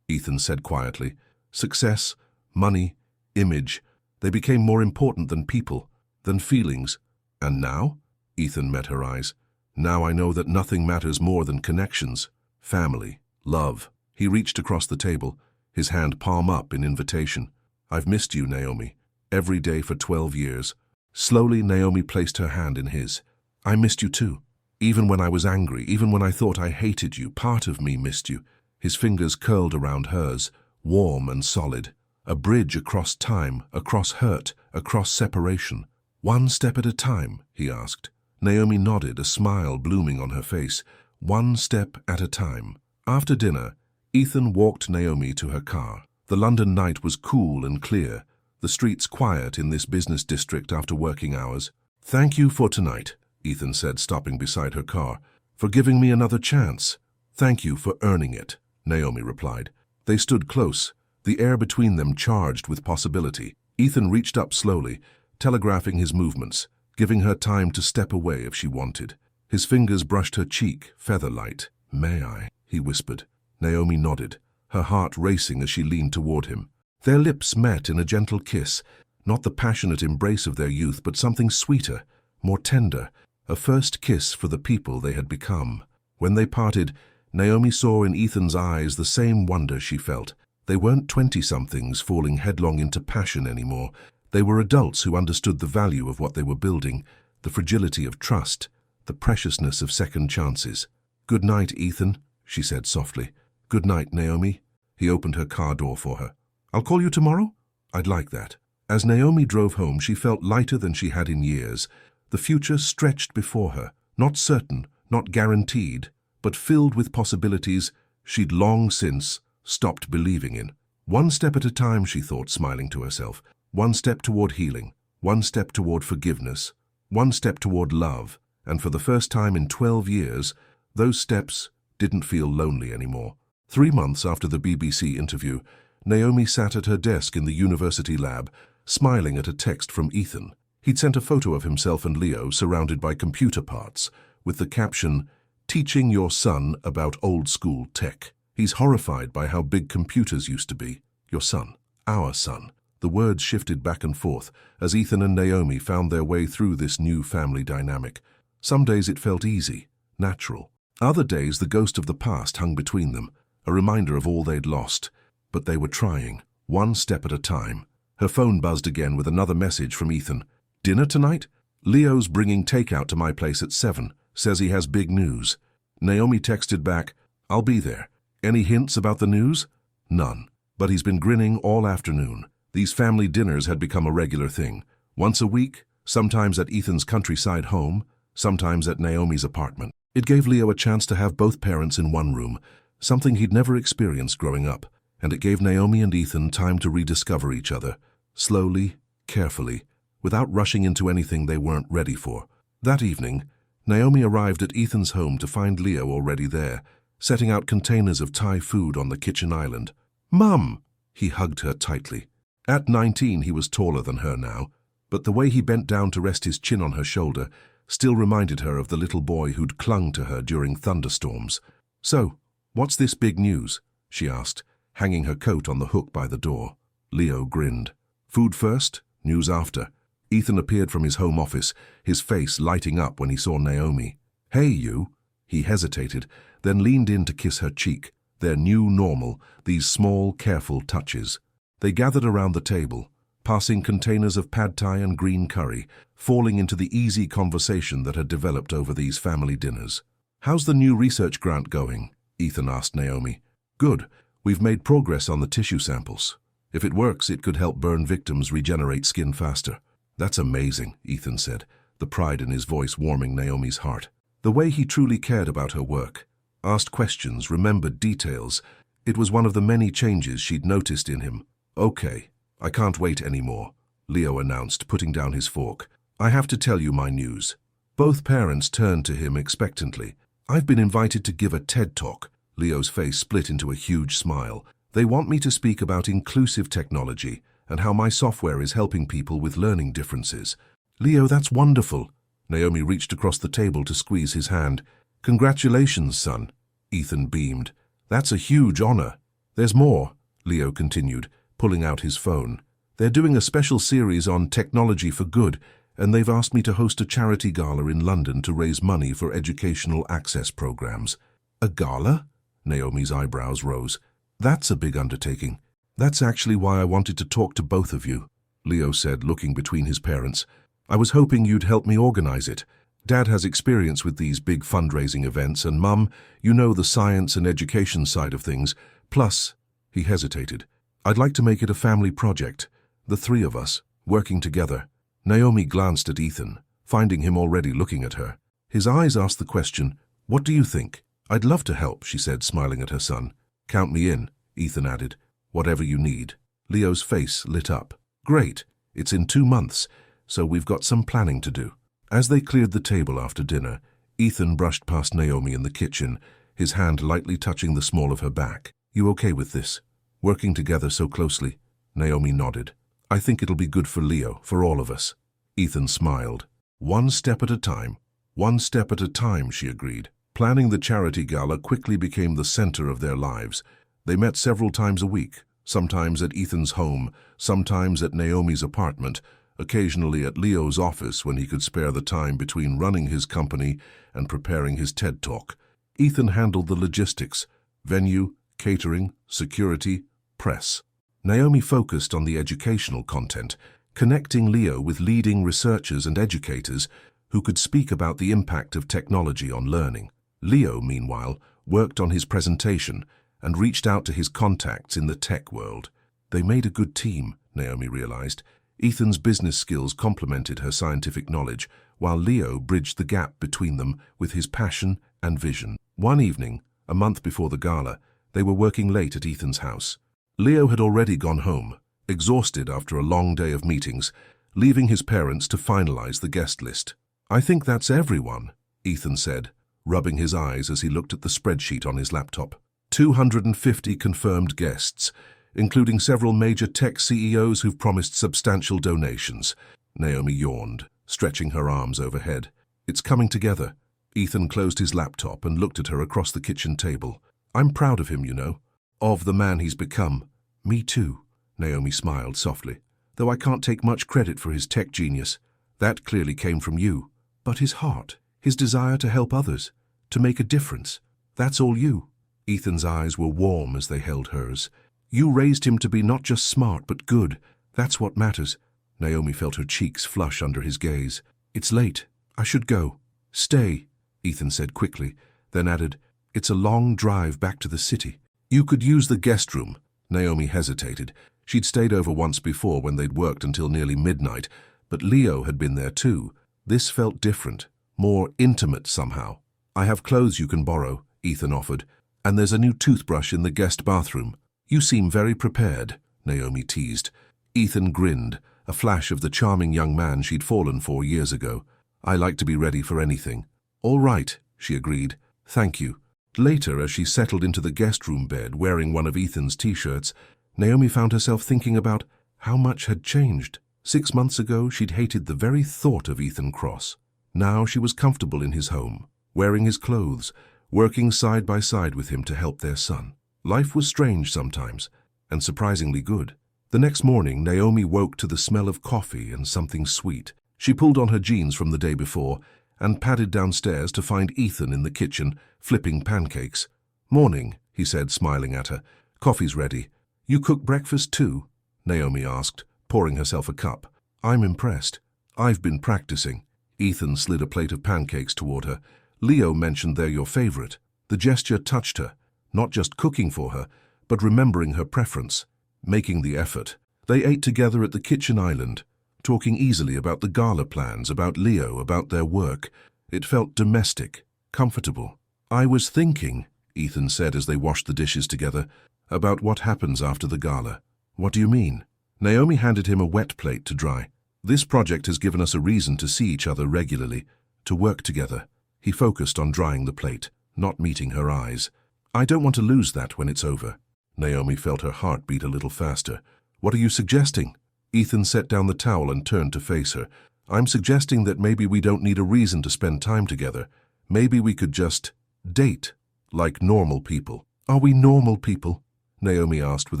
Ethan said quietly. Success, money, image, they became more important than people, than feelings. And now? Ethan met her eyes. Now I know that nothing matters more than connections, family, love. He reached across the table, his hand palm up in invitation. I've missed you, Naomi, every day for 12 years. Slowly, Naomi placed her hand in his. I missed you too. Even when I was angry, even when I thought I hated you, part of me missed you. His fingers curled around hers, warm and solid. A bridge across time, across hurt, across separation. One step at a time, he asked. Naomi nodded, a smile blooming on her face. One step at a time. After dinner, Ethan walked Naomi to her car. The London night was cool and clear, the streets quiet in this business district after working hours. Thank you for tonight, Ethan said, stopping beside her car. For giving me another chance. Thank you for earning it, Naomi replied. They stood close, the air between them charged with possibility. Ethan reached up slowly, telegraphing his movements, giving her time to step away if she wanted. His fingers brushed her cheek, feather-light. May I? He whispered. Naomi nodded, her heart racing as she leaned toward him. Their lips met in a gentle kiss, not the passionate embrace of their youth, but something sweeter, more tender, a first kiss for the people they had become. When they parted, Naomi saw in Ethan's eyes the same wonder she felt. They weren't 20-somethings falling headlong into passion anymore. They were adults who understood the value of what they were building, the fragility of trust, the preciousness of second chances. Good night, Ethan, she said softly. Good night, Naomi. He opened her car door for her. I'll call you tomorrow? I'd like that. As Naomi drove home, she felt lighter than she had in years. The future stretched before her, not certain, not guaranteed, but filled with possibilities she'd long since stopped believing in. One step at a time, she thought, smiling to herself. One step toward healing, one step toward forgiveness, one step toward love. And for the first time in 12 years, those steps didn't feel lonely anymore. 3 months after the BBC interview, Naomi sat at her desk in the university lab, smiling at a text from Ethan. He'd sent a photo of himself and Leo surrounded by computer parts, with the caption, "Teaching your son about old-school tech. He's horrified by how big computers used to be. Your son, our son." The words shifted back and forth as Ethan and Naomi found their way through this new family dynamic. Some days it felt easy, natural. Other days the ghost of the past hung between them, a reminder of all they'd lost. But they were trying, one step at a time. Her phone buzzed again with another message from Ethan. Dinner tonight? Leo's bringing takeout to my place at 7. Says he has big news. Naomi texted back, I'll be there. Any hints about the news? None. But he's been grinning all afternoon. These family dinners had become a regular thing. Once a week, sometimes at Ethan's countryside home, sometimes at Naomi's apartment. It gave Leo a chance to have both parents in one room, something he'd never experienced growing up. And it gave Naomi and Ethan time to rediscover each other, slowly, carefully, without rushing into anything they weren't ready for. That evening, Naomi arrived at Ethan's home to find Leo already there, setting out containers of Thai food on the kitchen island. "Mum!" He hugged her tightly. At 19, he was taller than her now, but the way he bent down to rest his chin on her shoulder still reminded her of the little boy who'd clung to her during thunderstorms. "So, what's this big news?" she asked, hanging her coat on the hook by the door. Leo grinned. "Food first, news after." Ethan appeared from his home office, his face lighting up when he saw Naomi. "Hey, you." He hesitated, then leaned in to kiss her cheek. Their new normal, these small, careful touches. They gathered around the table, passing containers of pad thai and green curry, falling into the easy conversation that had developed over these family dinners. "How's the new research grant going?" Ethan asked Naomi. "Good. We've made progress on the tissue samples. If it works, it could help burn victims regenerate skin faster." "That's amazing," Ethan said, the pride in his voice warming Naomi's heart. The way he truly cared about her work, asked questions, remembered details. It was one of the many changes she'd noticed in him. "Okay, I can't wait anymore," Leo announced, putting down his fork. "I have to tell you my news." Both parents turned to him expectantly. "I've been invited to give a TED Talk." Leo's face split into a huge smile. "They want me to speak about inclusive technology and how my software is helping people with learning differences." "Leo, that's wonderful." Naomi reached across the table to squeeze his hand. "Congratulations, son." Ethan beamed. "That's a huge honor." "There's more," Leo continued, pulling out his phone. "They're doing a special series on technology for good, and they've asked me to host a charity gala in London to raise money for educational access programs." "A gala?" Naomi's eyebrows rose. "That's a big undertaking." "That's actually why I wanted to talk to both of you," Leo said, looking between his parents. "I was hoping you'd help me organize it. Dad has experience with these big fundraising events, and Mum, you know the science and education side of things. Plus," he hesitated, "I'd like to make it a family project, the three of us, working together." Naomi glanced at Ethan, finding him already looking at her. His eyes asked the question, "What do you think?" "I'd love to help," she said, smiling at her son. "Count me in," Ethan added. "Whatever you need." Leo's face lit up. "Great. It's in 2 months, so we've got some planning to do." As they cleared the table after dinner, Ethan brushed past Naomi in the kitchen, his hand lightly touching the small of her back. "You okay with this? Working together so closely?" Naomi nodded. "I think it'll be good for Leo, for all of us." Ethan smiled. "One step at a time. One step at a time," she agreed. Planning the charity gala quickly became the center of their lives. They met several times a week, sometimes at Ethan's home, sometimes at Naomi's apartment, occasionally at Leo's office when he could spare the time between running his company and preparing his TED Talk. Ethan handled the logistics, venue, catering, security, press. Naomi focused on the educational content, connecting Leo with leading researchers and educators who could speak about the impact of technology on learning. Leo, meanwhile, worked on his presentation and reached out to his contacts in the tech world. They made a good team, Naomi realized. Ethan's business skills complemented her scientific knowledge, while Leo bridged the gap between them with his passion and vision. One evening, a month before the gala, they were working late at Ethan's house. Leo had already gone home, exhausted after a long day of meetings, leaving his parents to finalize the guest list. "I think that's everyone," Ethan said, rubbing his eyes as he looked at the spreadsheet on his laptop. 250 confirmed guests, including several major tech CEOs who've promised substantial donations. Naomi yawned, stretching her arms overhead. "It's coming together." Ethan closed his laptop and looked at her across the kitchen table. "I'm proud of him, you know, of the man he's become." "Me too," Naomi smiled softly, "though I can't take much credit for his tech genius. That clearly came from you. But his heart, his desire to help others, to make a difference, that's all you." Ethan's eyes were warm as they held hers. "You raised him to be not just smart, but good. That's what matters." Naomi felt her cheeks flush under his gaze. "It's late. I should go." "Stay," Ethan said quickly, then added, "It's a long drive back to the city." "You could use the guest room." Naomi hesitated. She'd stayed over once before when they'd worked until nearly midnight, but Leo had been there too. This felt different, more intimate somehow. "I have clothes you can borrow," Ethan offered, "and there's a new toothbrush in the guest bathroom." "You seem very prepared," Naomi teased. Ethan grinned, a flash of the charming young man she'd fallen for years ago. "I like to be ready for anything." "All right," she agreed. "Thank you." Later, as she settled into the guest room bed wearing one of Ethan's t-shirts, Naomi found herself thinking about how much had changed. 6 months ago, she'd hated the very thought of Ethan Cross. Now she was comfortable in his home, wearing his clothes, working side by side with him to help their son. Life was strange sometimes, and surprisingly good. The next morning, Naomi woke to the smell of coffee and something sweet. She pulled on her jeans from the day before and padded downstairs to find Ethan in the kitchen, flipping pancakes. "Morning," he said, smiling at her. "Coffee's ready." "You cook breakfast too?" Naomi asked, pouring herself a cup. "I'm impressed." "I've been practicing." Ethan slid a plate of pancakes toward her. "Leo mentioned they're your favorite." The gesture touched her, not just cooking for her, but remembering her preference, making the effort. They ate together at the kitchen island, talking easily about the gala plans, about Leo, about their work. It felt domestic, comfortable. "I was thinking," Ethan said as they washed the dishes together, "about what happens after the gala." "What do you mean?" Naomi handed him a wet plate to dry. "This project has given us a reason to see each other regularly, to work together." He focused on drying the plate, not meeting her eyes. "I don't want to lose that when it's over." Naomi felt her heart beat a little faster. "What are you suggesting?" Ethan set down the towel and turned to face her. "I'm suggesting that maybe we don't need a reason to spend time together. Maybe we could just date, like normal people." "Are we normal people?" Naomi asked with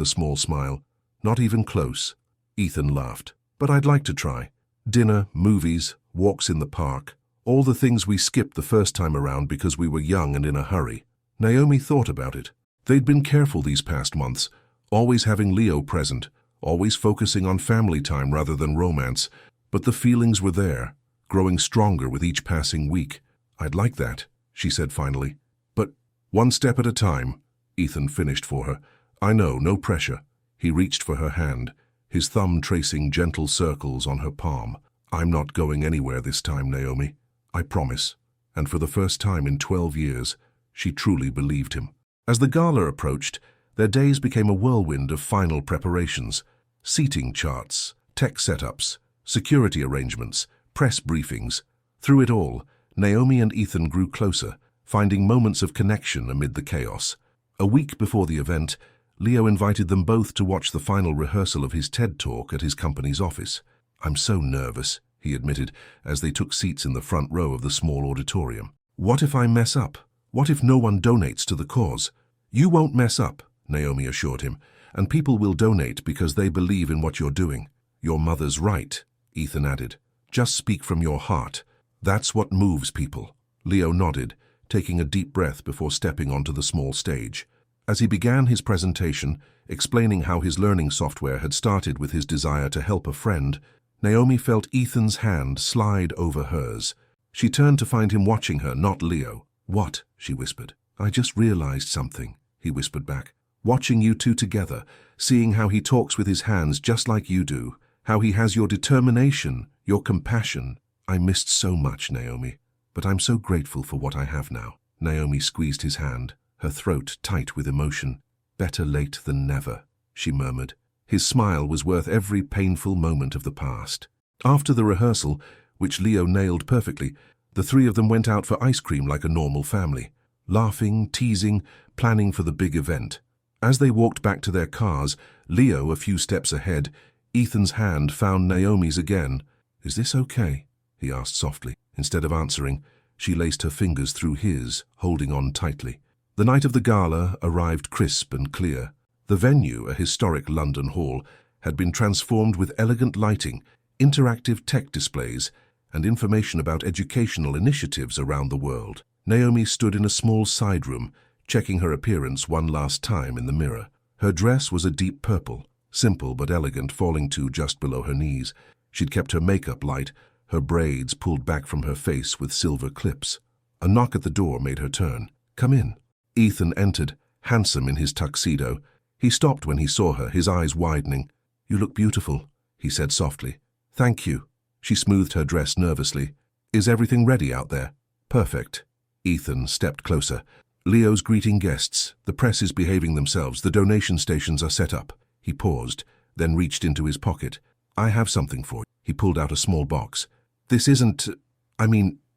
a small smile. "Not even close." Ethan laughed. "But I'd like to try. Dinner, movies, walks in the park. All the things we skipped the first time around because we were young and in a hurry." Naomi thought about it. They'd been careful these past months, always having Leo present, always focusing on family time rather than romance, but the feelings were there, growing stronger with each passing week. "I'd like that," she said finally. "But one step at a time," Ethan finished for her. "I know, no pressure." He reached for her hand, his thumb tracing gentle circles on her palm. "I'm not going anywhere this time, Naomi. I promise." And for the first time in 12 years, she truly believed him. As the gala approached, their days became a whirlwind of final preparations. Seating charts, tech setups, security arrangements, press briefings. Through it all, Naomi and Ethan grew closer, finding moments of connection amid the chaos. A week before the event, Leo invited them both to watch the final rehearsal of his TED Talk at his company's office. "I'm so nervous," he admitted, as they took seats in the front row of the small auditorium. "What if I mess up? What if no one donates to the cause?" "You won't mess up," Naomi assured him, "and people will donate because they believe in what you're doing." "Your mother's right," Ethan added. "Just speak from your heart. That's what moves people." Leo nodded, taking a deep breath before stepping onto the small stage. As he began his presentation, explaining how his learning software had started with his desire to help a friend, Naomi felt Ethan's hand slide over hers. She turned to find him watching her, not Leo. "What?" she whispered. "I just realized something," he whispered back. "Watching you two together, seeing how he talks with his hands just like you do, how he has your determination, your compassion. I missed so much, Naomi, but I'm so grateful for what I have now." Naomi squeezed his hand, her throat tight with emotion. "Better late than never," she murmured. His smile was worth every painful moment of the past. After the rehearsal, which Leo nailed perfectly, the three of them went out for ice cream like a normal family, laughing, teasing, planning for the big event. As they walked back to their cars, Leo a few steps ahead, Ethan's hand found Naomi's again. "Is this okay?" he asked softly. Instead of answering, she laced her fingers through his, holding on tightly. The night of the gala arrived crisp and clear. The venue, a historic London hall, had been transformed with elegant lighting, interactive tech displays, and information about educational initiatives around the world. Naomi stood in a small side room, checking her appearance one last time in the mirror. Her dress was a deep purple, simple but elegant, falling to just below her knees. She'd kept her makeup light, her braids pulled back from her face with silver clips. A knock at the door made her turn. "Come in." Ethan entered, handsome in his tuxedo. He stopped when he saw her, his eyes widening. "You look beautiful," he said softly. "Thank you." She smoothed her dress nervously. "Is everything ready out there?" "Perfect." Ethan stepped closer. "Leo's greeting guests. The press is behaving themselves. The donation stations are set up." He paused, then reached into his pocket. I have something for you. He pulled out a small box. This isn't...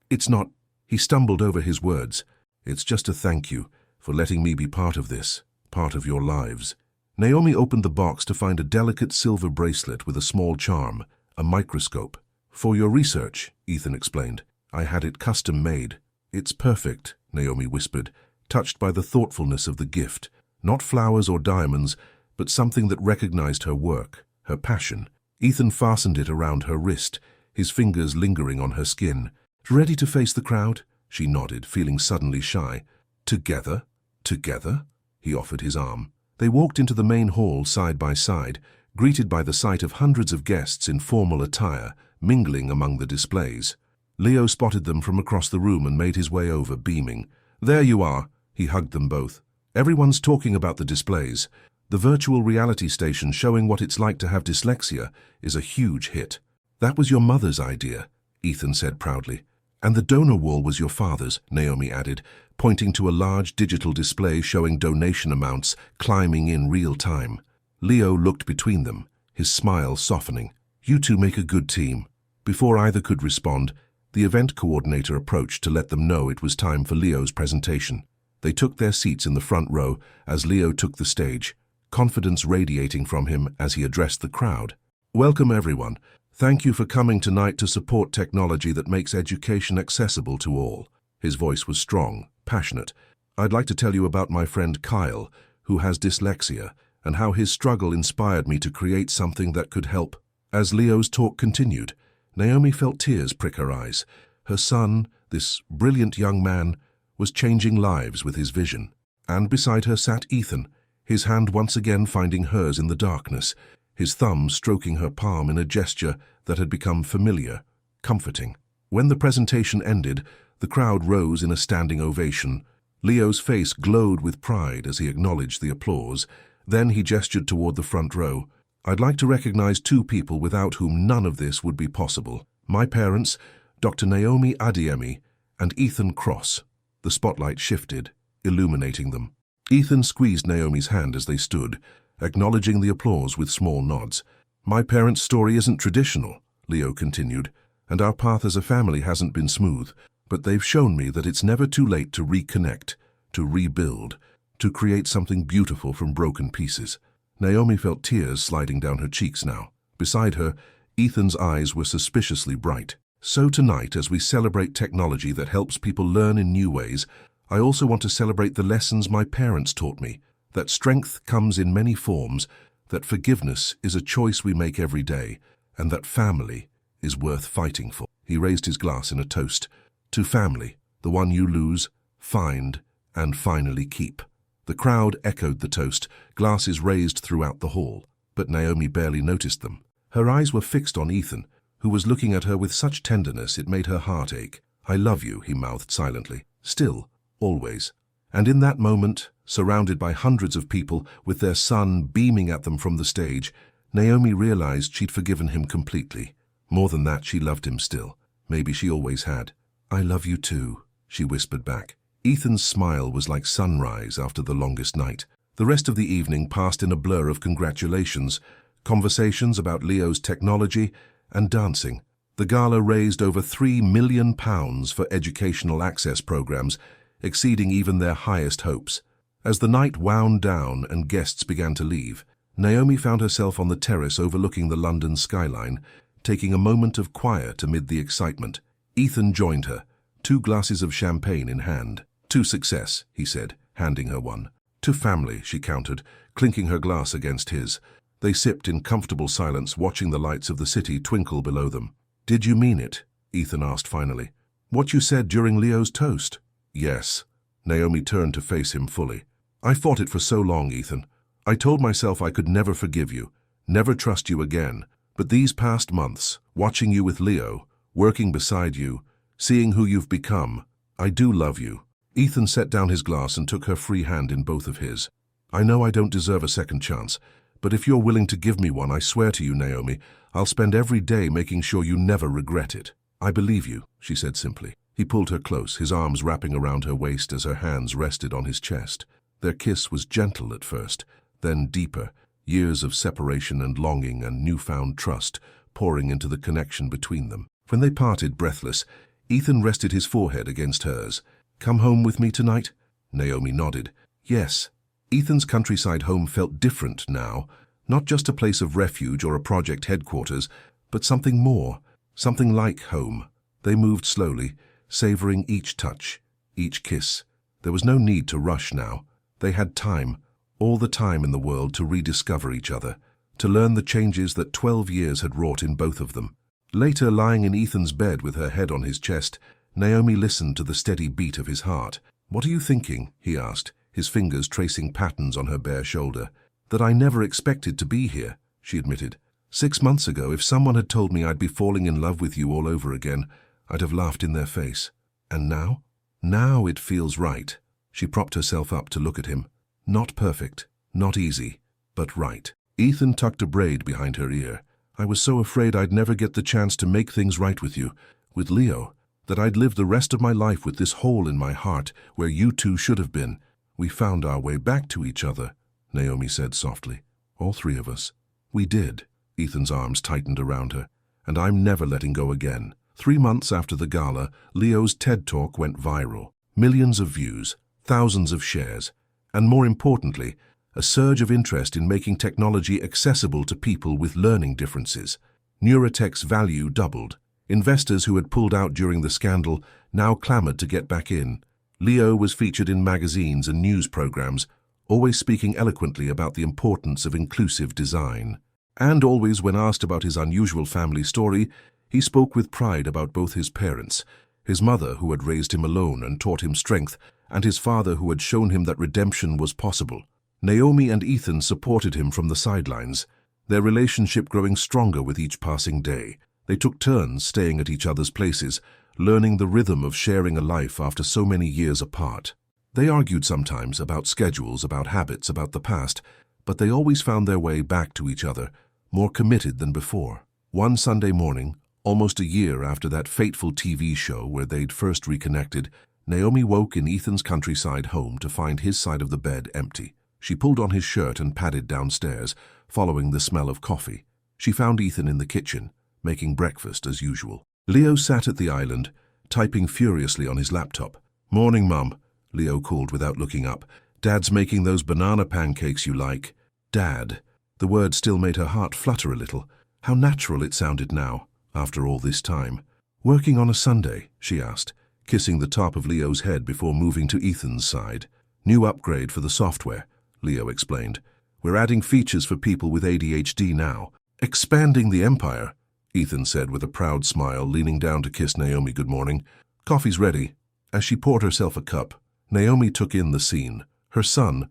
it's not... He stumbled over his words. It's just a thank you for letting me be part of this, part of your lives. Naomi opened the box to find a delicate silver bracelet with a small charm, a microscope. For your research, Ethan explained. I had it custom made. It's perfect, Naomi whispered, touched by the thoughtfulness of the gift. Not flowers or diamonds, but something that recognized her work, her passion. Ethan fastened it around her wrist, his fingers lingering on her skin. Ready to face the crowd? She nodded, feeling suddenly shy. Together? Together? He offered his arm. They walked into the main hall side by side, greeted by the sight of hundreds of guests in formal attire, mingling among the displays. Leo spotted them from across the room and made his way over, beaming. There you are, he hugged them both. Everyone's talking about the displays. The virtual reality station showing what it's like to have dyslexia is a huge hit. That was your mother's idea, Ethan said proudly. And the donor wall was your father's, Naomi added, pointing to a large digital display showing donation amounts climbing in real time. Leo looked between them, his smile softening. You two make a good team. Before either could respond, the event coordinator approached to let them know it was time for Leo's presentation. They took their seats in the front row as Leo took the stage, confidence radiating from him as he addressed the crowd. Welcome everyone. Thank you for coming tonight to support technology that makes education accessible to all. His voice was strong, passionate. I'd like to tell you about my friend Kyle, who has dyslexia, and how his struggle inspired me to create something that could help. As Leo's talk continued, Naomi felt tears prick her eyes. Her son, this brilliant young man, was changing lives with his vision. And beside her sat Ethan, his hand once again finding hers in the darkness, his thumb stroking her palm in a gesture that had become familiar, comforting. When the presentation ended, the crowd rose in a standing ovation. Leo's face glowed with pride as he acknowledged the applause. Then he gestured toward the front row. I'd like to recognize two people without whom none of this would be possible. My parents, Dr. Naomi Adeyemi and Ethan Cross. The spotlight shifted, illuminating them. Ethan squeezed Naomi's hand as they stood, acknowledging the applause with small nods. My parents' story isn't traditional, Leo continued, and our path as a family hasn't been smooth, but they've shown me that it's never too late to reconnect, to rebuild, to create something beautiful from broken pieces. Naomi felt tears sliding down her cheeks now. Beside her, Ethan's eyes were suspiciously bright. So tonight, as we celebrate technology that helps people learn in new ways, I also want to celebrate the lessons my parents taught me, that strength comes in many forms, that forgiveness is a choice we make every day, and that family is worth fighting for. He raised his glass in a toast. To family, the one you lose, find, and finally keep. The crowd echoed the toast, glasses raised throughout the hall, but Naomi barely noticed them. Her eyes were fixed on Ethan, who was looking at her with such tenderness it made her heart ache. I love you, he mouthed silently. Still, always. And in that moment, surrounded by hundreds of people, with their son beaming at them from the stage, Naomi realized she'd forgiven him completely. More than that, she loved him still. Maybe she always had. I love you too, she whispered back. Ethan's smile was like sunrise after the longest night. The rest of the evening passed in a blur of congratulations, conversations about Leo's technology, and dancing. The gala raised over £3 million for educational access programs, exceeding even their highest hopes. As the night wound down and guests began to leave, Naomi found herself on the terrace overlooking the London skyline, taking a moment of quiet amid the excitement. Ethan joined her, 2 glasses of champagne in hand. To success, he said, handing her one. To family, she countered, clinking her glass against his. They sipped in comfortable silence, watching the lights of the city twinkle below them. Did you mean it? Ethan asked finally. What you said during Leo's toast? Yes. Naomi turned to face him fully. I fought it for so long, Ethan. I told myself I could never forgive you, never trust you again. But these past months, watching you with Leo, working beside you, seeing who you've become, I do love you. Ethan set down his glass and took her free hand in both of his. I know I don't deserve a second chance, but if you're willing to give me one, I swear to you, Naomi, I'll spend every day making sure you never regret it. I believe you, she said simply. He pulled her close, his arms wrapping around her waist as her hands rested on his chest. Their kiss was gentle at first, then deeper, years of separation and longing and newfound trust pouring into the connection between them. When they parted breathless, Ethan rested his forehead against hers. "Come home with me tonight?" Naomi nodded. Yes. Ethan's countryside home felt different now, not just a place of refuge or a project headquarters, but something more, something like home. They moved slowly, savoring each touch, each kiss. There was no need to rush now. They had time, all the time in the world, to rediscover each other, to learn the changes that 12 years had wrought in both of them. Later, lying in Ethan's bed with her head on his chest, Naomi listened to the steady beat of his heart. "What are you thinking?" he asked, his fingers tracing patterns on her bare shoulder. "That I never expected to be here," she admitted. 6 months ago, if someone had told me I'd be falling in love with you all over again, I'd have laughed in their face. And now? Now it feels right." She propped herself up to look at him. "Not perfect, not easy, but right." Ethan tucked a braid behind her ear. "I was so afraid I'd never get the chance to make things right with you, with Leo, that I'd live the rest of my life with this hole in my heart where you two should have been. We found our way back to each other," Naomi said softly. "All three of us. We did." Ethan's arms tightened around her. "And I'm never letting go again." 3 months after the gala, Leo's TED Talk went viral. Millions of views, thousands of shares, and more importantly, a surge of interest in making technology accessible to people with learning differences. Neurotech's value doubled. Investors who had pulled out during the scandal now clamored to get back in. Leo was featured in magazines and news programs, always speaking eloquently about the importance of inclusive design. And always, when asked about his unusual family story, he spoke with pride about both his parents, his mother who had raised him alone and taught him strength, and his father who had shown him that redemption was possible. Naomi and Ethan supported him from the sidelines, their relationship growing stronger with each passing day. They took turns staying at each other's places, learning the rhythm of sharing a life after so many years apart. They argued sometimes about schedules, about habits, about the past, but they always found their way back to each other, more committed than before. One Sunday morning, almost a year after that fateful TV show where they'd first reconnected, Naomi woke in Ethan's countryside home to find his side of the bed empty. She pulled on his shirt and padded downstairs, following the smell of coffee. She found Ethan in the kitchen, making breakfast as usual. Leo sat at the island, typing furiously on his laptop. "Morning, Mum," Leo called without looking up. "Dad's making those banana pancakes you like." Dad. The word still made her heart flutter a little. How natural it sounded now, after all this time. "Working on a Sunday?" she asked, kissing the top of Leo's head before moving to Ethan's side. "New upgrade for the software," Leo explained. "We're adding features for people with ADHD now. Expanding the empire," Ethan said with a proud smile, leaning down to kiss Naomi good morning. "Coffee's ready." As she poured herself a cup, Naomi took in the scene. Her son,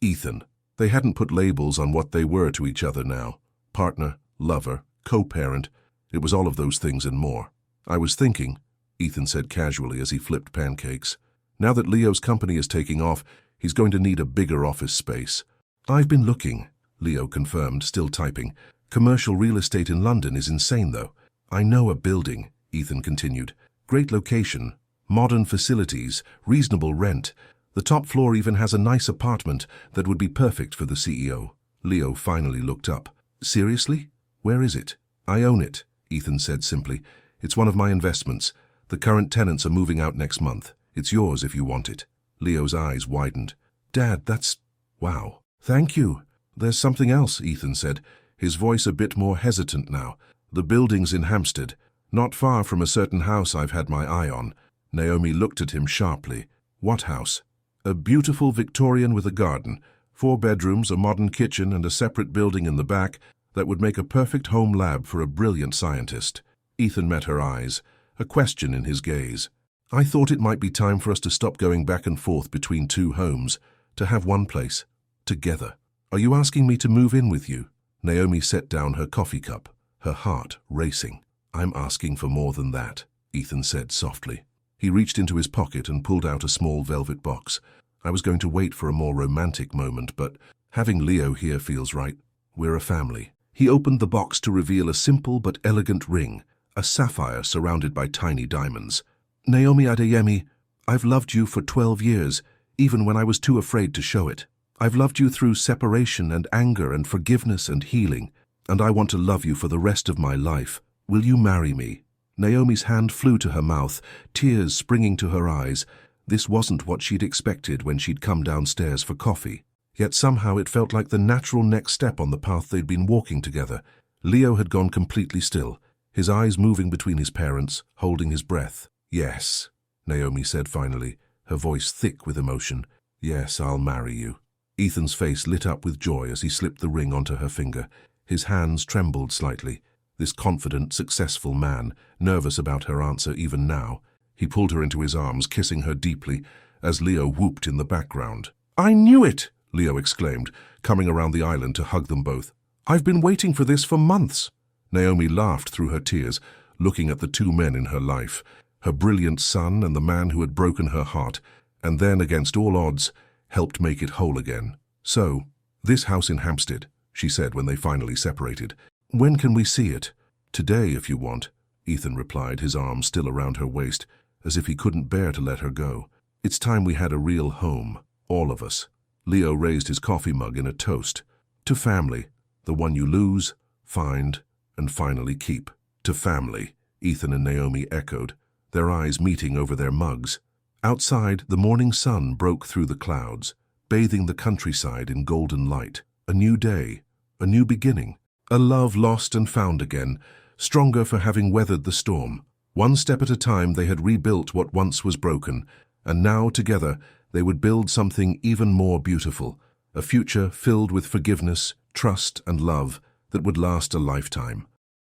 Ethan. They hadn't put labels on what they were to each other now. Partner, lover, co-parent. It was all of those things and more. "I was thinking," Ethan said casually as he flipped pancakes, "now that Leo's company is taking off, he's going to need a bigger office space." "I've been looking," Leo confirmed, still typing. "Commercial real estate in London is insane, though." "I know a building," Ethan continued. "Great location, modern facilities, reasonable rent. The top floor even has a nice apartment that would be perfect for the CEO." Leo finally looked up. "Seriously? Where is it?" "I own it," Ethan said simply. "It's one of my investments. The current tenants are moving out next month. It's yours if you want it." Leo's eyes widened. "Dad, that's... wow." "Thank you." "There's something else," Ethan said, his voice a bit more hesitant now. "The building's in Hampstead, not far from a certain house I've had my eye on." Naomi looked at him sharply. "What house?" "A beautiful Victorian with a garden, 4 bedrooms, a modern kitchen, and a separate building in the back that would make a perfect home lab for a brilliant scientist." Ethan met her eyes, a question in his gaze. "I thought it might be time for us to stop going back and forth between 2 homes, to have one place, together." "Are you asking me to move in with you?" Naomi set down her coffee cup, her heart racing. "I'm asking for more than that," Ethan said softly. He reached into his pocket and pulled out a small velvet box. "I was going to wait for a more romantic moment, but having Leo here feels right. We're a family." He opened the box to reveal a simple but elegant ring, a sapphire surrounded by tiny diamonds. "Naomi Adeyemi, I've loved you for 12 years, even when I was too afraid to show it." I've loved you through separation and anger and forgiveness and healing, and I want to love you for the rest of my life. Will you marry me?" Naomi's hand flew to her mouth, tears springing to her eyes. This wasn't what she'd expected when she'd come downstairs for coffee. Yet somehow it felt like the natural next step on the path they'd been walking together. Leo had gone completely still, his eyes moving between his parents, holding his breath. "Yes," Naomi said finally, her voice thick with emotion. "Yes, I'll marry you." Ethan's face lit up with joy as he slipped the ring onto her finger. His hands trembled slightly. This confident, successful man, nervous about her answer even now. He pulled her into his arms, kissing her deeply, as Leo whooped in the background. "I knew it!" Leo exclaimed, coming around the island to hug them both. "I've been waiting for this for months." Naomi laughed through her tears, looking at the two men in her life, her brilliant son and the man who had broken her heart, and then, against all odds, helped make it whole again. "So, this house in Hampstead," she said when they finally separated. "When can we see it?" "Today, if you want," Ethan replied, his arm still around her waist, as if he couldn't bear to let her go. "It's time we had a real home, all of us." Leo raised his coffee mug in a toast. "To family, the one you lose, find, and finally keep." "To family," Ethan and Naomi echoed, their eyes meeting over their mugs. Outside, the morning sun broke through the clouds, bathing the countryside in golden light. A new day, a new beginning, a love lost and found again, stronger for having weathered the storm. One step at a time they had rebuilt what once was broken, and now together they would build something even more beautiful, a future filled with forgiveness, trust, and love that would last a lifetime.